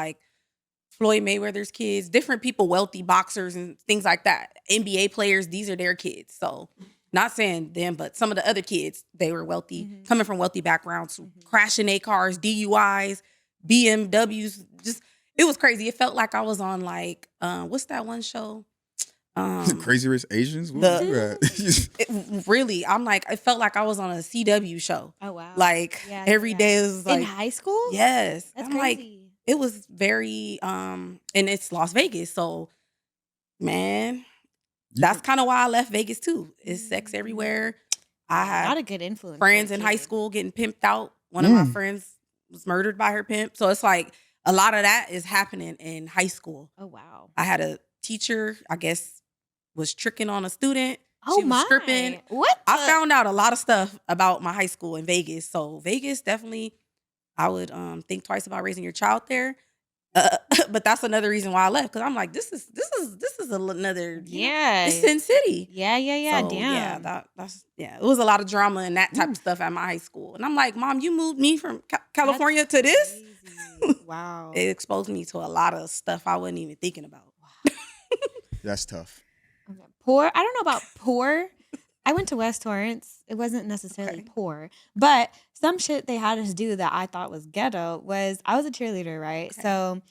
Floyd Mayweather's kids, different people, wealthy boxers and things like that. NBA players, these are their kids. So not saying them, but some of the other kids, they were wealthy, coming from wealthy backgrounds, crashing their cars, DUIs, BMWs, just it was crazy. It felt like I was on like what's that one show? Crazy Rich Asians. What was that? Really, I'm like, it felt like I was on a CW show. Oh wow. Like every day was like in high school. Yes, That's I'm like, crazy. it was very and it's Las Vegas, so man, that's kind of why I left Vegas too. It's sex everywhere. I had Not a good influence. friends in high school getting pimped out. One of my friends was murdered by her pimp. So it's like a lot of that is happening in high school. Oh wow. I had a teacher, I guess, was tricking on a student. Oh She was my. stripping. What? I found out a lot of stuff about my high school in Vegas. So Vegas, definitely, I would think twice about raising your child there. But that's another reason why I left, because I'm like, this is another it's Sin City. Yeah. So, Damn. that's it was a lot of drama and that type of stuff at my high school, and I'm like, Mom, you moved me from California to this. Crazy. Wow. It exposed me to a lot of stuff I wasn't even thinking about. That's tough. Okay. Poor. I don't know about poor. I went to West Torrance. It wasn't necessarily poor, but some shit they had us do that I thought was ghetto was I was a cheerleader, right? Okay. So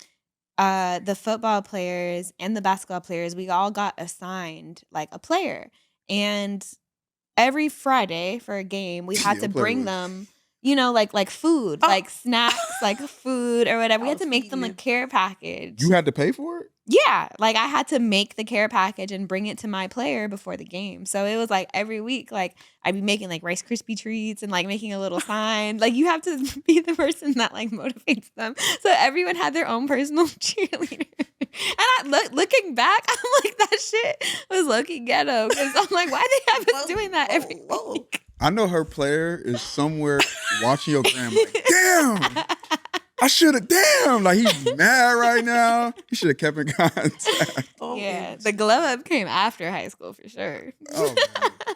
the football players and the basketball players, we all got assigned like a player. And every Friday for a game, we had to bring them, like food, like snacks, like food or whatever. We had to make them a care package. You had to pay for it? Yeah, like I had to make the care package and bring it to my player before the game. So it was like every week, like I'd be making like Rice Krispie treats and like making a little sign. Like you have to be the person that like motivates them. So everyone had their own personal cheerleader. And looking back, I'm like, that shit was low-key ghetto. Because I'm like, why they have us doing that every week? I know her player is somewhere watching your gram like, damn. I should have, damn, like he's mad right now. He should have kept in contact. Yeah, the glow up came after high school for sure. Oh,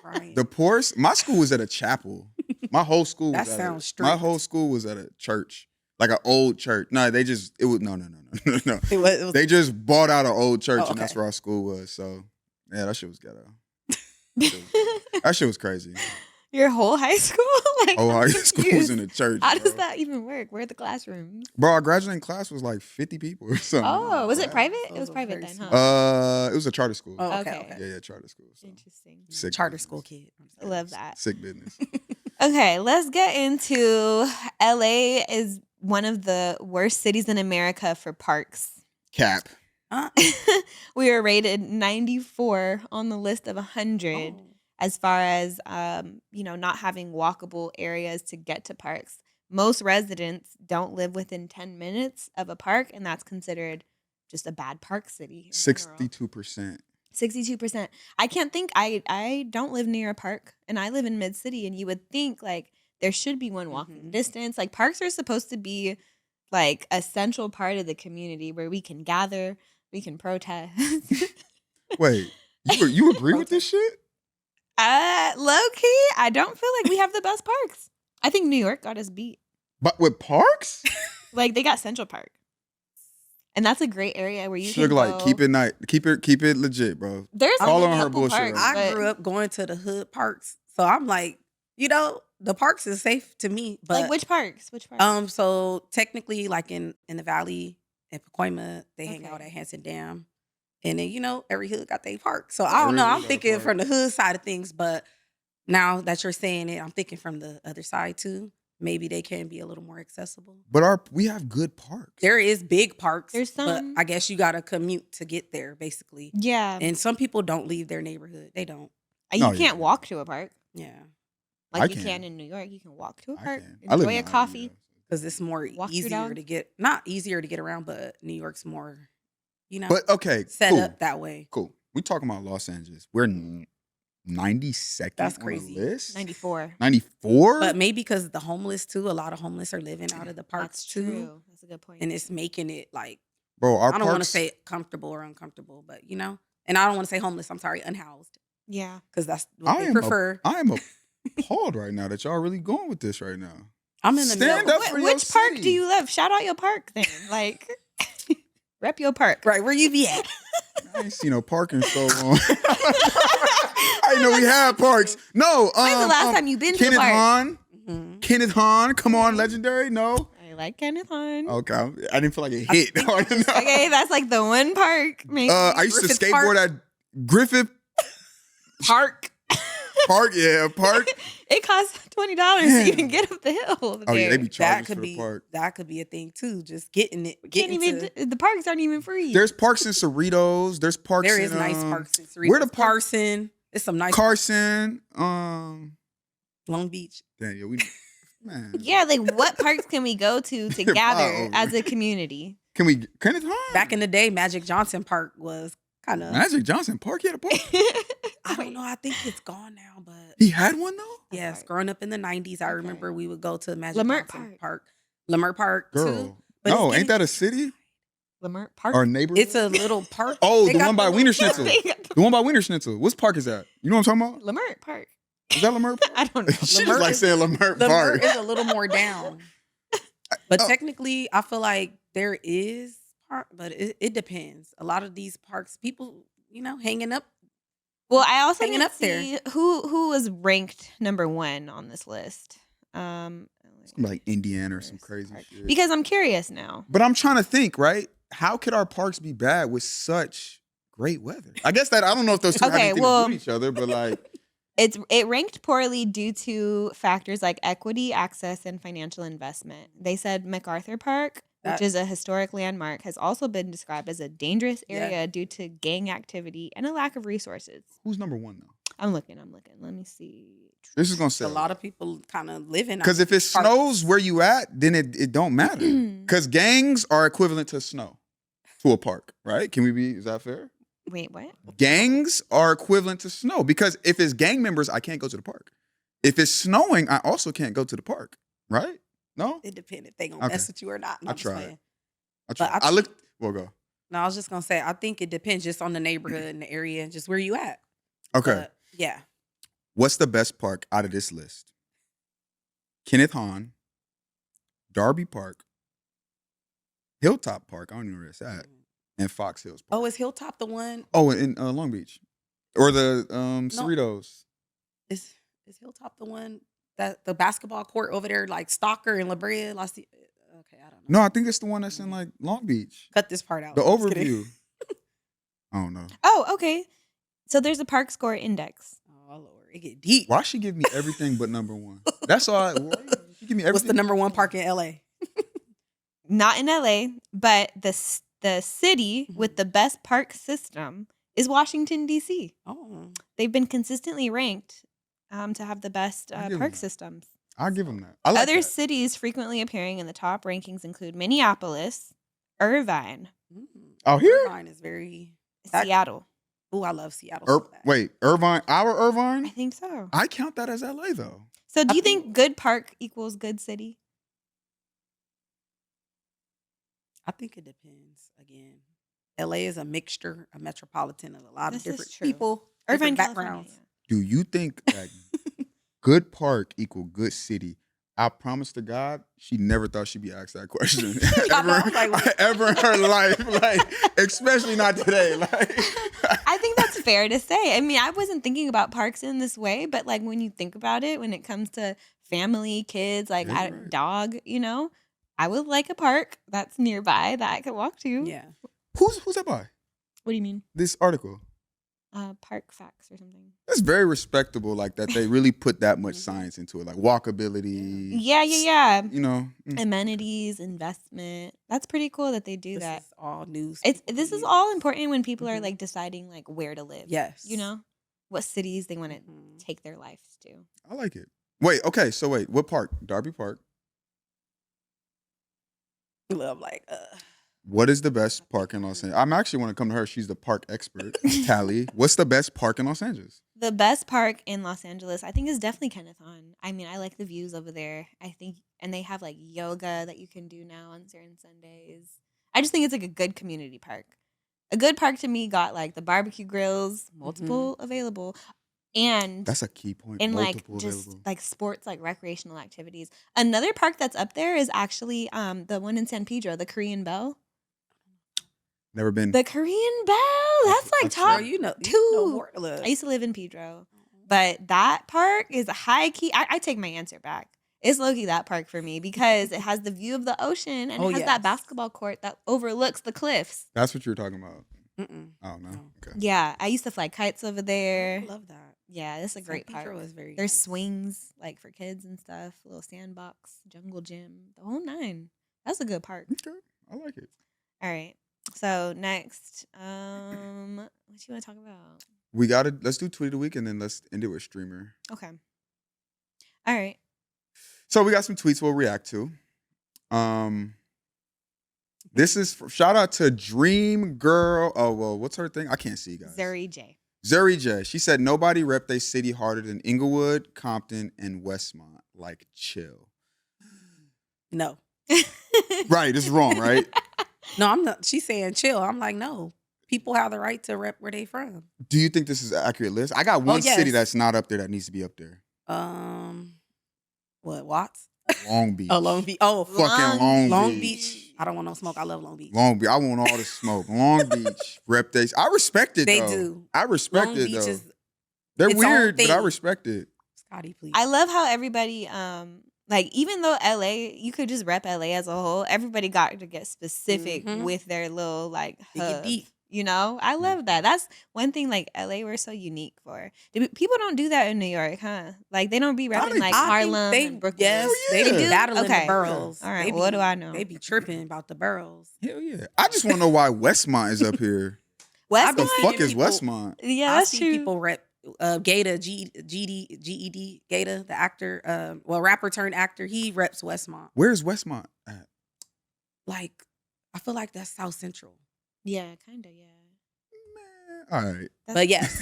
Right. the poorest, my school was at a chapel. My whole school That was sounds my strict. whole school was at a church, like an old church. No, it was no. It was They just bought out an old church, Oh, and that's okay. where our school was. So yeah, that shit was ghetto. That shit was crazy. Your whole high school? Like, Oh, I'm high school was in confused. a church. How does bro. that even work? Where are the classrooms? Bro, our graduating class was like 50 people or something. Oh, was it private? So It was it was private very then, small. huh? It was a charter school. Oh, Okay. okay. Yeah, charter school. So. Interesting. Sick Charter business. school kid. Love that. Sick business. Okay, let's get into LA is one of the worst cities in America for parks. Cap. We are rated 94 on the list of 100 as far as not having walkable areas to get to parks. Most residents don't live within 10 minutes of a park, and that's considered just a bad park city. 62%. 62%. I can't think. I don't live near a park, and I live in mid city, and you would think like there should be one walking distance. Like parks are supposed to be like a central part of the community where we can gather, we can protest. Wait, you agree with this shit? Low key, I don't feel like we have the best parks. I think New York got us beat. But with parks? Like they got Central Park, and that's a great area where you Sugar can like go. keep it legit, bro. There's Call a on her couple bullshit. parks, I but- grew up going to the hood parks, so I'm like, the parks is safe to me. But like which parks? Which parks? so technically, like in the valley in Pacoima, they hang out Okay. at Hanson Dam, and then every hood got their park. So I don't know. I'm thinking from the hood side of things, but now that you're saying it, I'm thinking from the other side too. Maybe they can be a little more accessible. But we have good parks. There is big parks. There's some. But I guess you got to commute to get there, basically. Yeah, And some people don't leave their neighborhood. They don't. you No, yeah. can't walk to a park Yeah. like I you can. can in New York. You can walk to a I park, can. I live enjoy in a Miami, coffee. though. Because it's more Walk your easier dog? to get, not easier to get around, but New York's more, But okay, set cool. up that way. Cool. We talking about Los Angeles. We're 92nd That's on the crazy. list. 94. 94? But maybe because the homeless too, a lot of homeless are living out of the parks That's too. true. That's a good point. And it's making it like, Bro, our I don't want to parks. say comfortable or uncomfortable, but and I don't want to say homeless, I'm sorry, unhoused. yeah. Because that's what they I prefer. am appalled right now that y'all really going with this right now. I'm in the Stand middle. up for your Which park city. do you live? Shout out your park then. Like, rep your park. Right, where you be at? I ain't seen no park in so long. I didn't know we had parks. No. When's the last time you been to a Kenneth park? Hahn. Mhm. Kenneth Hahn. Come on, legendary. No. I I like Kenneth Hahn. Okay, I didn't feel like it hit. Okay, that's like the one park. Maybe. I used to Griffith skateboard Park. at Griffith Park. Park. Yeah, Park. It costs $20 to even get up the hill. Over Oh yeah, they there. be That charging could for the be park. that could be a thing too. Just getting it. Can't even. The parks aren't even free. There's parks in Cerritos. There's parks. There is in, nice parks in Cerritos. where the park- Carson. It's some nice Carson. Long Beach. Damn, yeah, man. Yeah, like what parks can we go to gather as a community? Can we? Kenneth Hahn? Back in the day, Magic Johnson Park was kind of. Magic Johnson Park. He had a park. I don't know. I think it's gone now, but He had one though. yes, growing up in the 90s, I remember we would go to Magic Lamert Johnson Park. Lamert Park Girl, too. But no, it's ain't that a city Lamert Park. or neighborhood? It's a little park. Oh, They the got one by little- Wiener Schnitzel. The one by Wiener Schnitzel. What park is that? You know what I'm talking about? Lamert Park. Is that Lamert Park? I don't know. She Lamert just like is- saying Lamert The Park. Lamert is a little more down. But Oh. technically, I feel like there is park, but it depends. A lot of these parks, people, hanging up. Well, I also Hanging didn't up there. see who was ranked number 1 on this list. It's gonna be like Indiana or some crazy shit. Because I'm curious now. But I'm trying to think, right? How could our parks be bad with such great weather? I guess that I don't know if those two have Okay, anything well- to do with each other, but like, It ranked poorly due to factors like equity, access, and financial investment. They said MacArthur Park, which That- is a historic landmark, has also been described as a dangerous Yeah. area due to gang activity and a lack of resources. who's number one though? I'm looking. Let me see. This is gonna say A lot of people kind of living because if it parks. snows where you at, then it don't matter. Because gangs are equivalent to snow to a park, right? Can we be? Is that fair? Wait, what? Gangs are equivalent to snow because if it's gang members, I can't go to the park. If it's snowing, I also can't go to the park, right? No, It depends if they gonna Okay. mess with you or not. No, I I'm just tried. playing. I I looked. Well, go. No, I was just gonna say I think it depends just on the neighborhood and the area and just where you at. Okay. But, yeah. What's the best park out of this list? Kenneth Hahn, Darby Park, Hilltop Park. I don't even know where it's at, and Fox Hills Park. Oh, is Hilltop the one? Oh, in Long Beach, or the Cerritos. Is Hilltop the one that the basketball court over there, like Stalker and La Brea? Okay, I don't know. No, I think it's the one that's in like Long Beach. Cut this part out. The I'm just kidding. overview. I don't know. Oh, okay. So there's a park score index. Oh Lord, it get deep. Why she give me everything but number one? That's all. She give me everything. What's the number one park in LA? Not in LA, but the city Mm-hmm. with the best park system is Washington, D.C. Oh, They've been consistently ranked to have the best I'll give park them that. systems. I'll give them that. I like Other that. cities frequently appearing in the top rankings include Minneapolis, Irvine, Out here? Irvine is very. That- Seattle. Oh, I love Seattle. so bad. Wait, Irvine, our I Irvine? think so. I count that as LA though. So do I you think- think good park equals good city? I think it depends. Again, LA is a mixture, a metropolitan of a lot This of is different true. people, Irvine, different California. backgrounds. Do you think that good park equal good city? I promise to God, she never thought she'd be asked that question I know, I'm like, what? ever in her life. Like, especially not today. Like, I think that's fair to say. I mean, I wasn't thinking about parks in this way, but like when you think about it, when it comes to family, kids, like Yeah, you're right. dog, I would like a park that's nearby that I could walk to. Yeah, who's that by? What do you mean? This article. Park facts or something. That's very respectable. Like that they really put that much science into it. Like walkability. Yeah. You know. Amenities, investment. That's pretty cool that they do this that. is all news. This people is use. all important when people are Mhm. like deciding like where to live. Yes, What cities they want to Mhm. take their lives to. I like it. Wait, okay, so wait, what park? Darby Park. Love What is the best park in Los Angeles? I'm actually want to come to her. She's the park expert. Tally. What's the best park in Los Angeles? The best park in Los Angeles, I think, is definitely Kenneth Hahn. I mean, I like the views over there. I think, and they have like yoga that you can do now on certain Sundays. I just think it's like a good community park. A good park to me got like the barbecue grills, multiple available, and That's a key point. and like Multiple just available. like sports, like recreational activities. Another park that's up there is actually the one in San Pedro, the Korean Bell. Never been. The Korean Bell, that's like That's top Oh, you know two. more. Look. I used to live in Pedro, but that park is a high key. I take my answer back. It's low-key that park for me because it has the view of the ocean and Oh, it has yes. that basketball court that overlooks the cliffs. That's what you were talking about. Mm-mm. Oh no. No. Okay. Yeah, I used to fly kites over there. I love that. Yeah, it's a San great Pedro park. is very There's nice. swings like for kids and stuff, little sandbox, jungle gym, the whole nine. That's a good park. Okay. I like it. All right. So next, what you want to talk about? Let's do tweet of the week and then let's end it with streamer. Okay. All right. So we got some tweets we'll react to. This is shout out to Dream Girl. Oh well, what's her thing? I can't see, guys. Zuri J. Zuri J. She said nobody rep their city harder than Inglewood, Compton, and Westmont. Like chill. No. Right, it's wrong, right? No, I'm not. She's saying chill. I'm like, no. People have the right to rep where they from. Do you think this is an accurate list? I got one yes. city that's not up there that needs to be up there. What, Watts? Long Beach. Oh, Long Beach. Oh, Fucking Long Beach. Beach. I don't want no smoke. I love Long Beach. Long Beach. I want all the smoke. Long Beach. Rep they. I respect it, They though. do. I respect Long it, Beach though. is They're its own weird, but I thing. respect it. Scotty, please. I love how everybody, like even though LA, you could just rep LA as a whole. Everybody got to get specific Mhm. with their little like They get hub. deep. You know, I love that. That's one thing. Like LA, we're so unique for. People don't do that in New York, huh? Like they don't be I repping think- like I think Harlem they, and Brooklyn. yes, Hell they be yeah. battling Okay. the boroughs. All right, They well, what be- do I know? They be tripping about the boroughs. Hell yeah. I just want to know why Westmont is up here. West I've The been fuck seeing is people- Westmont? Yeah, I that's see true. people rep Gata, GED, Gata, the actor, rapper turned actor. He reps Westmont. Where's Westmont at? Like, I feel like that's South Central. Yeah, kind of. Yeah. All right. But yes,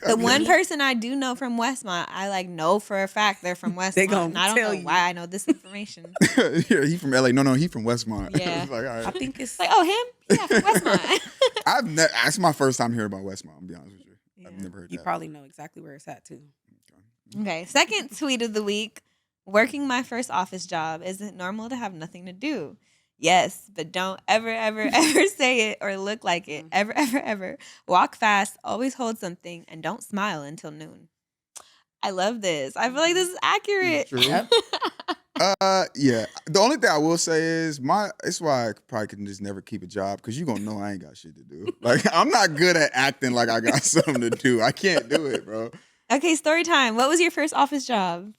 The one person I do know from Westmont, I like know for a fact they're from Westmont. They gonna and I don't tell know you. why I know this information. Yeah, he from LA. No, he from Westmont. Yeah. It's like, all I right. think it's Like, oh, him? Yeah, from Westmont. That's my first time hearing about Westmont, I'll be honest with you. I've yeah, never heard you that. probably know exactly where it's at too. Okay, second tweet of the week. Working my first office job. Is it normal to have nothing to do? Yes, but don't ever, ever, ever say it or look like it. Ever, ever, ever. Walk fast, always hold something, and don't smile until noon. I love this. I feel like this is accurate. True. Yep. Yeah. The only thing I will say is it's why I probably can just never keep a job because you're gonna know I ain't got shit to do. Like I'm not good at acting like I got something to do. I can't do it, bro. Okay, story time. What was your first office job?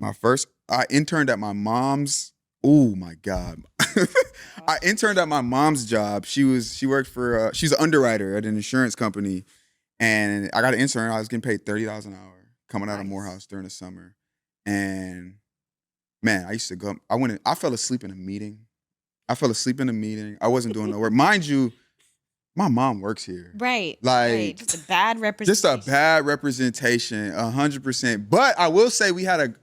I interned at my mom's. Oh my God. I interned at my mom's job. She worked for she's an underwriter at an insurance company. And I got an intern. I was getting paid $30 an hour coming out of Nice. Morehouse during the summer. And man, I used to go. I fell asleep in a meeting. I wasn't doing no work. Mind you, my mom works here. Right. Like, right. Just a bad representation. Just a bad representation, 100%. But I will say we had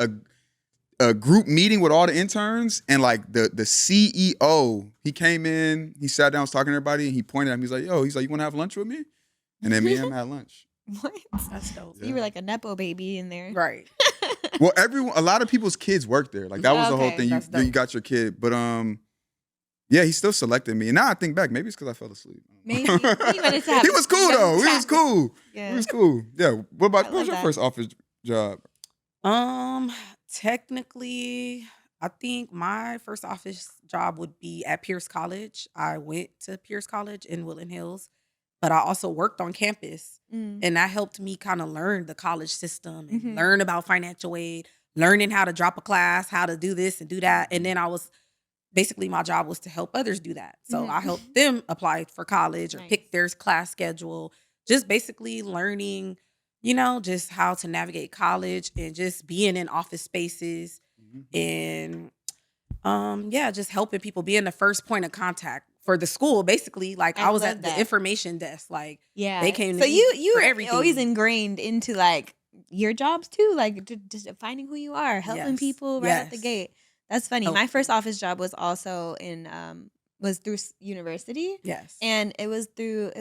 a group meeting with all the interns, and like the CEO, he came in, he sat down, was talking to everybody, and he pointed at me. He's like, you want to have lunch with me? And then me and him had lunch. What? That's dope. Yeah. You were like a Nepo baby in there. Right. Well, a lot of people's kids work there. Like that was the whole Okay, thing. that's You dope. got your kid, but yeah, he still selected me. And now I think back, maybe it's because I fell asleep. Maybe. He wanted to have He was cool though. He was traffic. cool. Yeah. He was cool. Yeah. What I was love your that. first office job? Technically, I think my first office job would be at Pierce College. I went to Pierce College in Woodland Hills, but I also worked on campus. Mm. And that helped me kind of learn the college system and Mhm. learn about financial aid, learning how to drop a class, how to do this and do that. And then basically my job was to help others do that. So Mhm. I helped them apply for college or Nice. pick their class schedule, just basically learning, just how to navigate college and just being in office spaces and just helping people, being the first point of contact for the school. Basically, like I I was love at the that. information desk, like Yeah. They came to So me you for were everything. always ingrained into like your jobs too, like just finding who you are, helping Yes. people right at the Yes. gate. That's funny. Oh. My first office job was also was through university. yes. And it was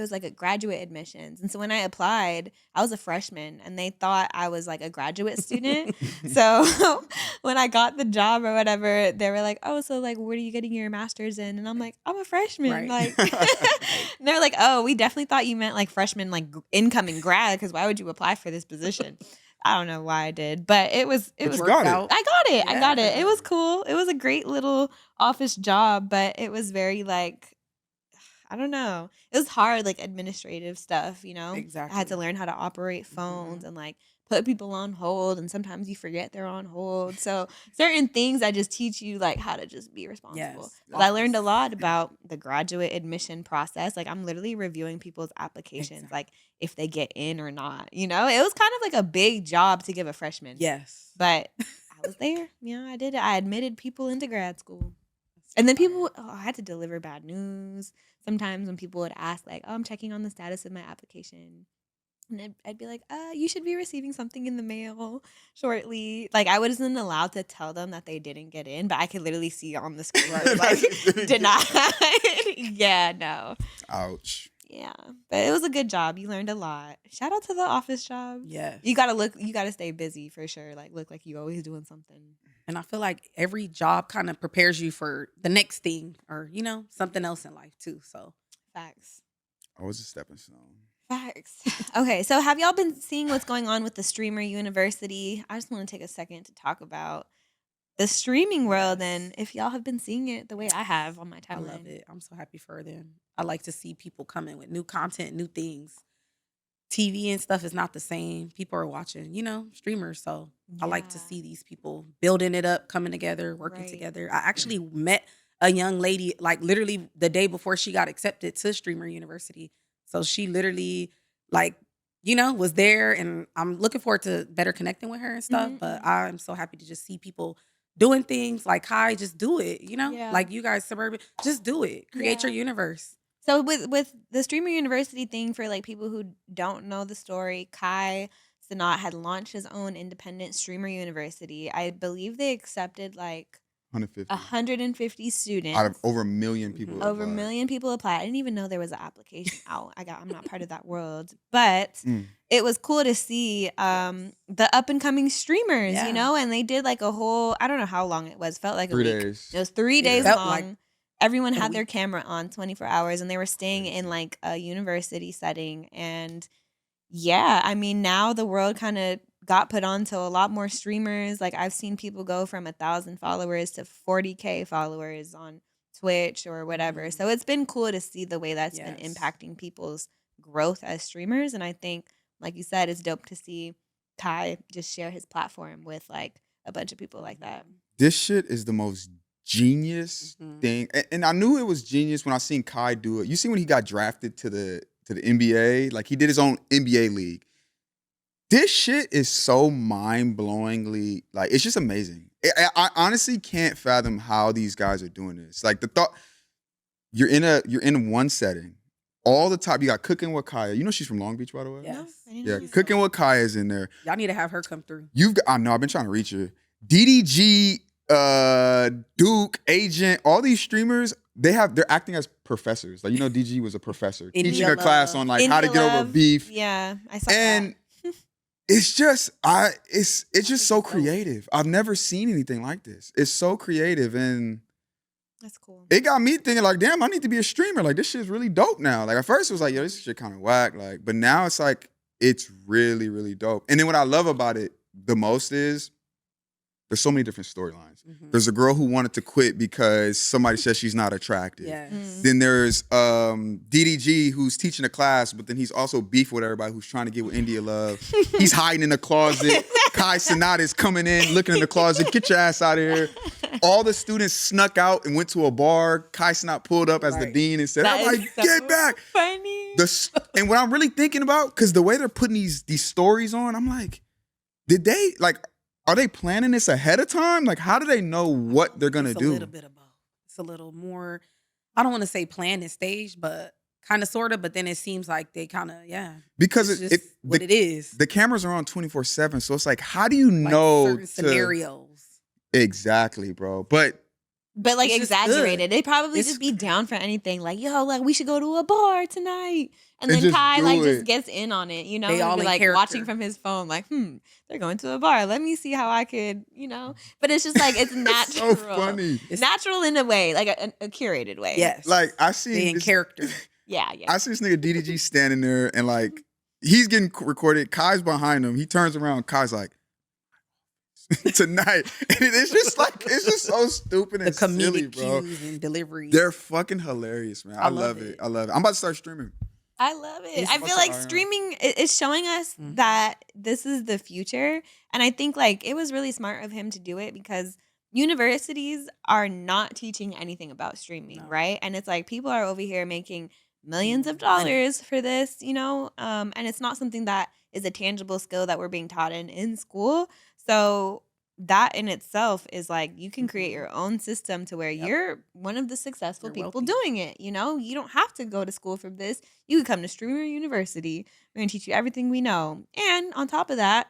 like a graduate admissions. And so when I applied, I was a freshman and they thought I was like a graduate student. So when I got the job or whatever, they were like, oh, so like, what are you getting your master's in? And I'm like, I'm a freshman. Right. Like, and they're like, oh, we definitely thought you meant like freshman, like incoming grad, because why would you apply for this position? I don't know why I did, but it was But was you got it. out. I got it. I got it. Yeah. It was cool. It was a great little office job, but it was very like, I don't know. It was hard, like administrative stuff, you know? I had Exactly. to learn how to operate phones and like put people on hold, and sometimes you forget they're on hold. So certain things I just teach you like how to just be responsible. Yes. But I learned a lot about the graduate admission process. Like I'm literally reviewing people's applications, Exactly. like if they get in or not. You know, it was kind of like a big job to give a freshman. Yes. But I was there. You know, I did it. I admitted people into grad school. And then people, I had to deliver bad news. Sometimes when people would ask, like, oh, I'm checking on the status of my application. And I'd be like, you should be receiving something in the mail shortly. Like, I wasn't allowed to tell them that they didn't get in, but I could literally see on the screen, like, denied. Yeah, no. Ouch. Yeah. But it was a good job. You learned a lot. Shout out to the office job. Yes. You gotta stay busy for sure. Like, look like you always doing something. And I feel like every job kind of prepares you for the next thing or, you know, something else in life too. So Facts. I was a stepping stone. Facts. Okay, so have y'all been seeing what's going on with the streamer university? I just want to take a second to talk about the streaming world, Yes. and if y'all have been seeing it the way I have on my I timeline. love it. I'm so happy for them. I like to see people coming with new content, new things. TV and stuff is not the same. People are watching, you know, streamers. So I like to Yeah. see these people building it up, coming together, working Right. together. I actually met a young lady like literally the day before she got accepted to Streamer University. So she literally like, you know, was there, and I'm looking forward to better connecting with her and stuff. Mhm, But mhm. I'm so happy to just see people doing things like, hi, just do it, you know? Yeah. Like you guys, suburban, just do it. Create your Yeah. universe. So with the streamer university thing, for like people who don't know the story, Kai Sanat had launched his own independent streamer university. I believe they accepted like 150. 150 students. Out of over a million people. Mhm. Over a applied. million people applied. I didn't even know there was an application out. I'm not part of that world, but Mm. it was cool to see the up and coming streamers, Yeah. you know, and they did like a whole, I don't know how long it was. Felt like 3 a week. days. It was 3 It days felt long. like Everyone a had their week. camera on 24 hours, and they were staying in Crazy. like a university setting. And yeah, I mean, now the world kind of got put on to a lot more streamers. Like I've seen people go from 1,000 followers to 40K followers on Twitch or whatever. Mhm. So it's been cool to see the way that's been Yes. impacting people's growth as streamers. And I think, like you said, it's dope to see Kai just share his platform with like a bunch of people like that. This shit is the most genius Mhm. thing. And I knew it was genius when I seen Kai do it. You see when he got drafted to the NBA? Like he did his own NBA league. This shit is so mind-blowingly, like, it's just amazing. I honestly can't fathom how these guys are doing this. Like the thought, you're in one setting. All the top, you got Cooking with Kaya. You know she's from Long Beach, by the way? Yes. I didn't Yeah, know. Cooking with Kaya's in there. Y'all need to have her come through. You've got, I know, I've been trying to reach her. DDG, Duke, Agent, all these streamers, they're acting as professors. Like, you know, DG was a professor India teaching a class Love. on like how to get over Love, beef. Yeah, I saw And that. it's just it's just so creative. I've never seen anything like this. It's so creative, and That's cool. it got me thinking like, damn, I need to be a streamer. Like this shit's really dope now. Like at first it was like, yo, this shit kind of whack. Like, but now it's like it's really, really dope. And then what I love about it the most is there's so many different storylines. Mhm. There's a girl who wanted to quit because somebody says she's not attractive. Yes. Then there's DDG who's teaching a class, but then he's also beef with everybody who's trying to get with India Love. He's hiding in the closet. Kai Sanat is coming in, looking in the closet. Get your ass out of here. All the students snuck out and went to a bar. Kai Sanat pulled up as the Right. dean and said, That I'm is like, so get back. Funny. And what I'm really thinking about, because the way they're putting these stories on, I'm like, are they planning this ahead of time? Like, how do they know what they're going to It's do? a little bit of both. It's a little more, I don't want to say planned and staged, but kind of, sort of. But then it seems like they kind of, Because it's just what it is. the cameras are on 24/7, so it's like, how do you Like know certain scenarios. Exactly, bro? But But like It's just exaggerated. good. They'd probably It's- just be down for anything. Like, yo, like we should go to a bar tonight. And And then just Kai do like it. just gets in on it, you know? They And all be in like character. watching from his phone, like, they're going to a bar. Let me see how I could, you know. But it's just like it's it's natural. so funny. It's- Natural in a way, like a curated way. Yes. Like I They seen in this, character. Yeah. I see this nigga DDG standing there and like he's getting recorded. Kai's behind him. He turns around. Kai's like, tonight. And it's just so stupid The and silly, comedic bro. cues and delivery. They're fucking hilarious, man. I love it. I love it. I'm about to start streaming. I love it. It's I feel like streaming is showing us that this is the future. And I think like it was really smart of him to do it because universities are not teaching anything about streaming, right? And it's like people are over here making millions of dollars for this, you know? And it's not something that is a tangible skill that we're being taught in school. So that in itself is like you can create your own system to where you're one of the successful people doing it. You know, you don't have to go to school for this. You can come to Streamer University. We're gonna teach you everything we know, and on top of that,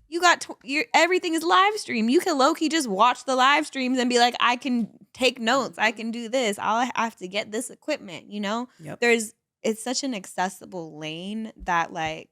you got everything is live stream. You can low key just watch the live streams and be like, I can take notes. I can do this. I have to get this equipment. You know, it's such an accessible lane that like.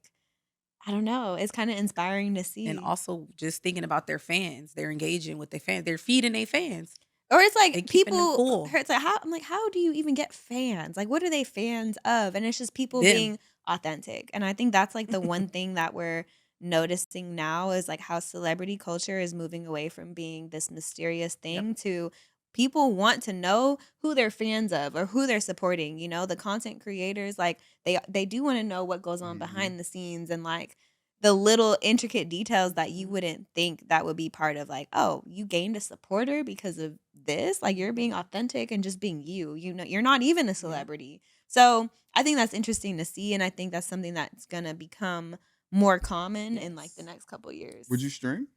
I don't know. It's kind of inspiring to see. And also just thinking about their fans. They're engaging with their fans. They're feeding their fans. Or it's like people, cool. It's like, how do you even get fans? Like, what are they fans of? And it's just people being authentic. And I think that's like the one thing that we're noticing now is like how celebrity culture is moving away from being this mysterious thing to people want to know who they're fans of or who they're supporting. You know, the content creators, like they do want to know what goes on behind the scenes and like the little intricate details that you wouldn't think that would be part of like, oh, you gained a supporter because of this. Like you're being authentic and just being you. You know, you're not even a celebrity. So I think that's interesting to see. And I think that's something that's going to become more common in like the next couple of years. Would you stream?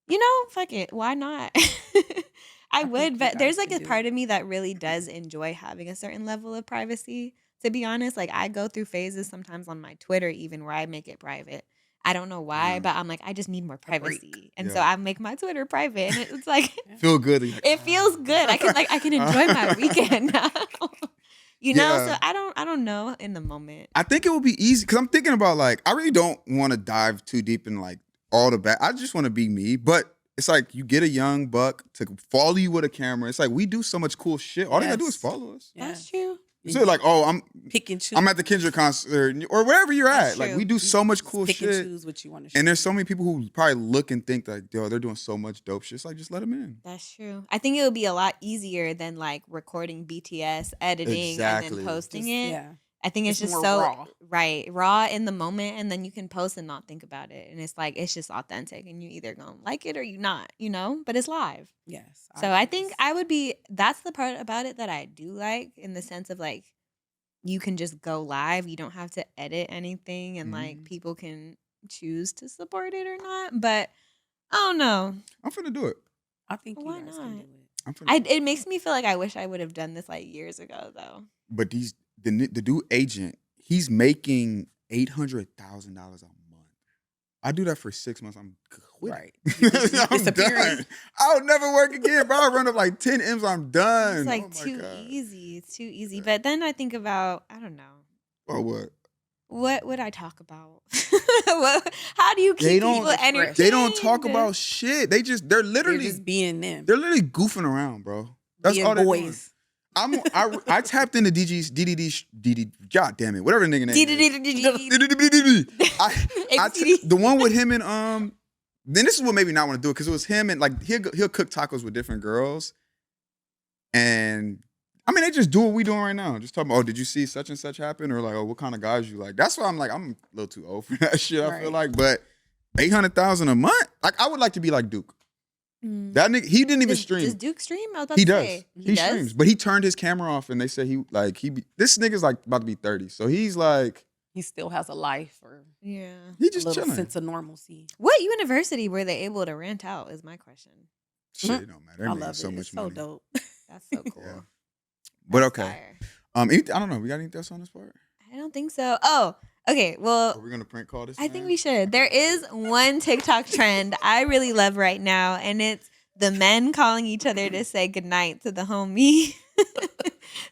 You know, fuck it. Why not? I would, but there's like a part of me that really does enjoy having a certain level of privacy. To be honest, like I go through phases sometimes on my Twitter even where I make it private. I don't know why, but I'm like, I just need more privacy. And so I make my Twitter private. And it's like feel good. It feels good. I can enjoy my weekend now. You know, so I don't know in the moment. I think it will be easy because I'm thinking about like I really don't want to dive too deep in like all the back. I just want to be me. But it's like you get a young buck to follow you with a camera. It's like we do so much cool shit. All they gotta do is follow us. That's true. So like, oh, I'm pick and choose. I'm at the Kendrick concert or wherever you're at. Like we do so much cool pick shit. And choose what you want to shoot. And there's so many people who probably look and think that, yo, they're doing so much dope shit. It's like, just let them in. That's true. I think it would be a lot easier than like recording BTS, editing, and then posting it. Yeah. I think it's just so raw in the moment, and then you can post and not think about it. And it's like, it's just authentic, and you either gonna like it or you not, you know, but it's live. Yes. So I think that's the part about it that I do like in the sense of like, you can just go live. You don't have to edit anything, and like people can choose to support it or not. But I don't know. I'm finna do it. I think why you guys not? can do it. It makes me feel like I wish I would have done this like years ago, though. But the dude agent, he's making $800,000 a month. I do that for 6 months. I'm quitting. Right. I'm done. I'll never work again, bro. I'll run up like 10 M's. I'm done. It's like too easy. It's too easy. But then I think about, I don't know. Or what? What would I talk about? How do you keep people entertained? They don't talk about shit. They're literally just being them. They're literally goofing around, bro. That's all they're doing. I tapped into DD. God damn it, whatever the nigga name is. The one with him and Then this is what made me not want to do it because it was him and like he'll cook tacos with different girls, and I mean they just do what we doing right now. Just talking about, oh, did you see such and such happen, or like, oh, what kind of guys you like? That's why I'm like, I'm a little too old for that shit. I feel like, but $800,000 a month, like I would like to be like Duke. That nigga, he didn't even stream. Does Duke stream? I was about to say. He streams, but he turned his camera off, and they said this nigga's like about to be 30, so he's like he still has a life, or he just a little chilling. sense of normalcy. What university were they able to rent out? Is my question. Shit, it don't matter. I love it. So much money. So dope. That's so cool. Yeah. But okay, I don't know. We got anything else on this part? I don't think so. Oh. Okay, well, are we gonna prank call this? I think we should. There is one TikTok trend I really love right now, and it's the men calling each other to say goodnight to the homie.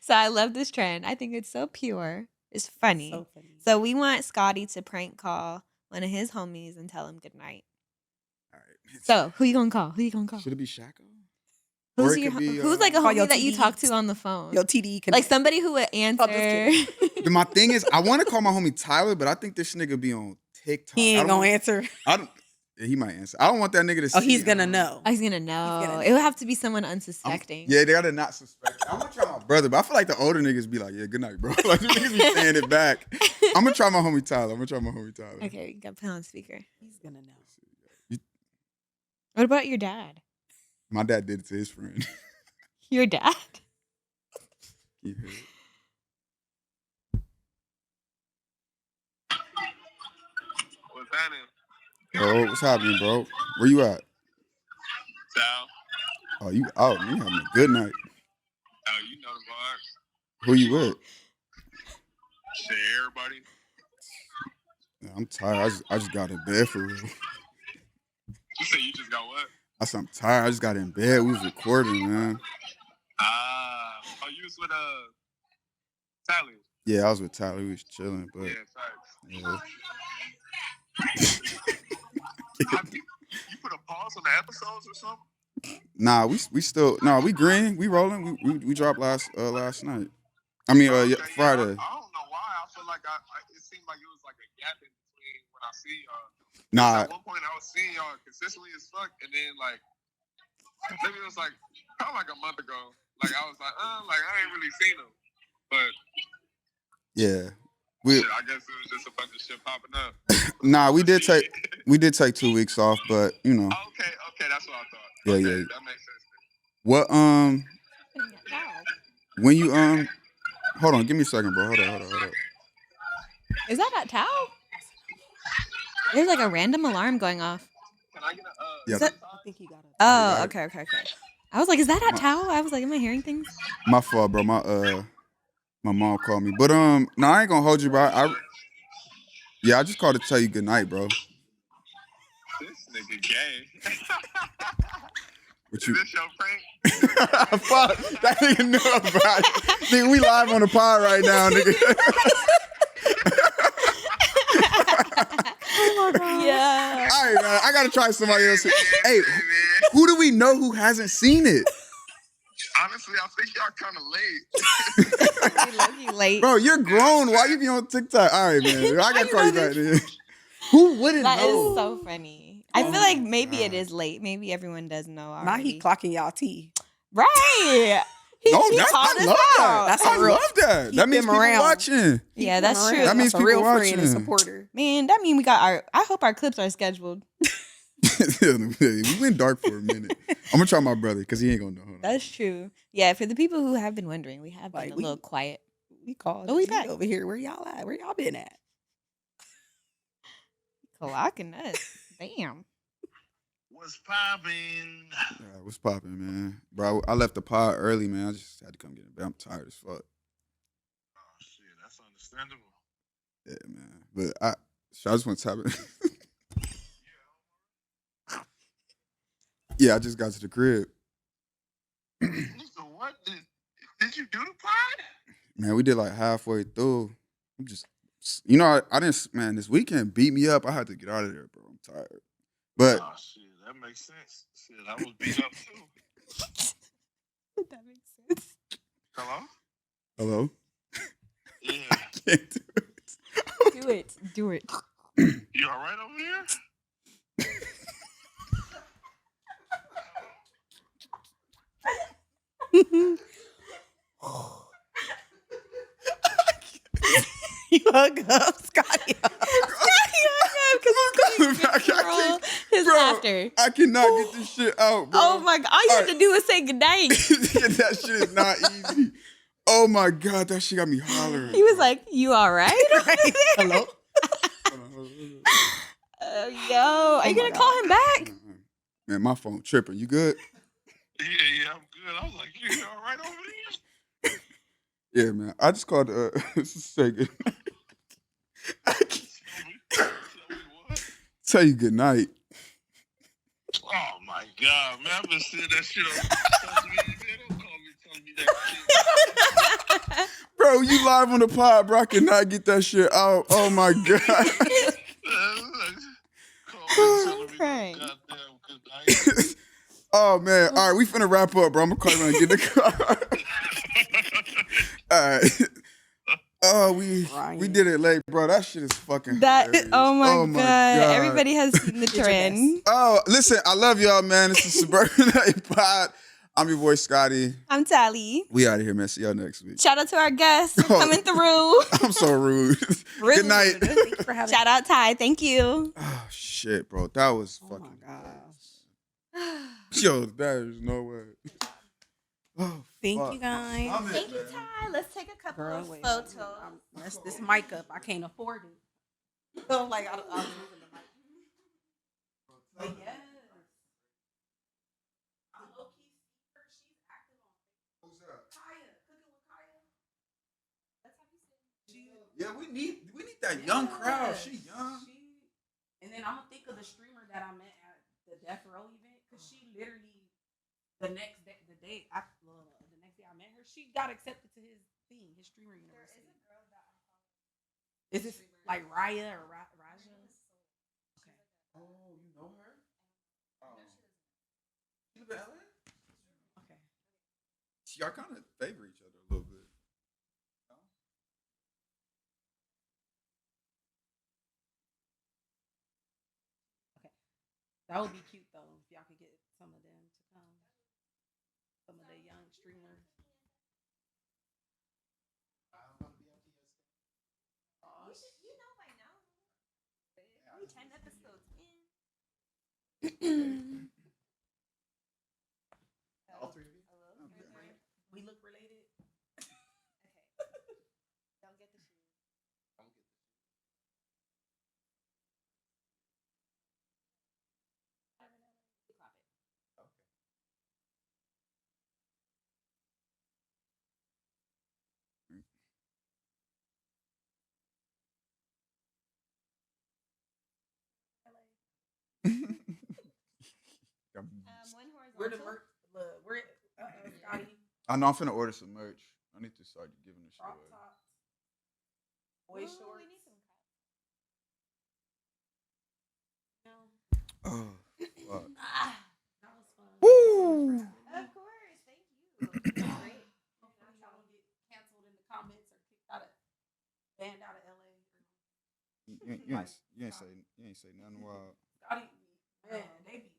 So I love this trend. I think it's so pure. It's funny. So we want Scotty to prank call one of his homies and tell him goodnight. All right. So who you gonna call? Should it be Shacko? Or Who's it your could be, who's like a Call your homie that you TD. talk to on the phone? Yo, TD can Like somebody who would answer. kidding. My thing is, I want to call my homie Tyler, but I think this nigga be on TikTok. He ain't gonna answer. I don't. Yeah, he might answer. I don't want that nigga to see. Oh, he's gonna know. Oh, he's gonna know. He's gonna know. It would have to be someone unsuspecting. Yeah, they gotta not suspect. I'm gonna try my brother, but I feel like the older niggas be like, yeah, good night, bro. Like, the niggas be saying it back. I'm gonna try my homie Tyler. Okay, you got to put on speaker. He's gonna know. What about your dad? My dad did it to his friend. Your dad? You heard it. What's happening? Oh, what's happening, bro? Where you at? Sal? Oh, you out. You having a good night. Oh, you know the vibes. Who you with? Shit, everybody. Yeah, I'm tired. I just got in bed for real. You say you just got what? I said I'm tired. I just got in bed. We was recording, man. Oh, you was with Tyler. Yeah, I was with Tyler. We was chilling, but Yeah, facts. yeah. You put a pause on the episodes or something? Nah, we still we green. We rolling. We dropped last night. I mean, Okay, Friday. I don't know why. I feel like it seemed like it was like a gap in between when I see y'all. Nah, At one point, I was seeing y'all consistently as fuck, and then like maybe it was like probably like a month ago. Like I was like I ain't really seen them, but yeah. shit, I guess it was just a bunch of shit popping up. Nah, we did take 2 weeks off, but you know. Okay, that's what I thought. Yeah, Okay, yeah. that makes sense. What when you hold on, give me a second, bro. Hold on. Is that at Tao? There's like a random alarm going off. Can I get Yeah. I think he got it. Oh, got okay. I was like, is that at Tao? I was like, am I hearing things? My fault, bro. My mom called me. But no, I ain't gonna hold you, bro. I just called to tell you good night, bro. this nigga gay? What Is you this your prank? fuck that nigga knew about it. Nigga, we live on the pod right now, nigga. Yeah. All right, man. I gotta try somebody else. Hey, who do we know who hasn't seen it? Honestly, I think y'all kind of late. You late. Bro, you're grown. Why you be on TikTok? All right, man. I gotta call you back, nigga. Who wouldn't That know? is so funny. I feel like maybe it is late. Maybe everyone does know already. Now he clocking y'all tea. Right. No, he I called us love out. that. That's I a real- love that. keep That means him people around. watching. Yeah, that's true. That means That's a people real friend and watching. supporter. Man, that mean we got I hope our clips are scheduled. We went dark for a minute. I'm gonna try my brother because he ain't gonna know. Hold on. That's true. Yeah, for the people who have been wondering, we have been Like, a we- little quiet. We called. Oh, we G back. over here. Where y'all at? Where y'all been at? Clocking us. Damn. What's poppin'? Yeah, what's popping, man? Bro, I left the pod early, man. I just had to come get it. I'm tired as fuck. Oh shit, that's understandable. Yeah, man. But I just want to tap it. Yeah, I just got to the crib. So what did you do the pod? Man, we did like halfway through. I'm just, you know, I didn't, man, this weekend beat me up. I had to get out of there, bro. I'm tired. But Oh shit, that makes sense. Shit, I was beat up too. That makes sense. Hello? hello? Yeah. Can't do it. Do it. Do it. You all right over there? You hug up, Scotty. His Bro, laughter. I cannot get this shit out, bro. Oh my god! All you have to do is say goodnight. That shit is not easy. Oh my god, that shit got me hollering. He was like, "You all right?" Hello. Yo, are you gonna call him back? Man, my phone tripping. You good? Yeah, I'm good. I was like, you all right over there? Yeah, man. I just called to say good night. I can't Tell me what? tell you good night. Oh my god, man! I've been seeing that shit on social media. Man, don't call me telling me that shit. Bro, you live on the pod, bro. I cannot get that shit out. Oh my god. Call me telling me crying. goddamn good night. Oh man. All right, we finna wrap up, bro. I'm gonna call you when I get in the car. All right. Oh, we Ryan. did it late, bro. That shit is fucking That hilarious. oh my god. Everybody has seen the Did your trend. Oh, listen, I love y'all, man. This is SBRBN Pod. I'm your boy Scotty. I'm Tally. We out of here, man. See y'all next week. Shout out to our guests for Oh. coming through. I'm so rude. Rude. Good night. Thanks for having Shout out Ty. Thank you. Oh shit, bro. That was Oh my fucking. gosh. Yo, there is no way. Oh, Thank fuck. you guys. I'm it, Thank you, man. Ty. Let's take a couple Girl, of wait. photos. Mess this mic up. I can't afford it. I'm like, I was moving the mic. But yes. I low-key see her. She's active on Facebook. Who's that? Kaya. Cooking with Kaya. That's how you say it. Yeah, we need that young crowd. She young. And then I'm gonna think of the streamer that I met at the Death Row event because she literally the next day, the next day I met her, she got accepted to his thing, his streamer university. Is this like Raya or Raja? Okay. Oh, you know her? Oh. She live in LA? Okay. Y'all kind of favor each other a little bit. No? Okay. That would be cute though if y'all could get some of them to come. Some of the young streamers. You know by now. We 10 episodes in. All three of you? Okay. We look related. Okay. Don't get the shoe. One We're the horizontal. we're Scotty. I know I'm finna order some merch. I need to start giving this shit Crop away. tops. Boy Ooh, shorts. we need some No. Oh, fuck. That was fun. Woo! Of course, thank you. Great. Hopefully y'all don't get canceled in the comments or kicked out of banned out of LA. You ain't say nothing wild. Scotty, man, they be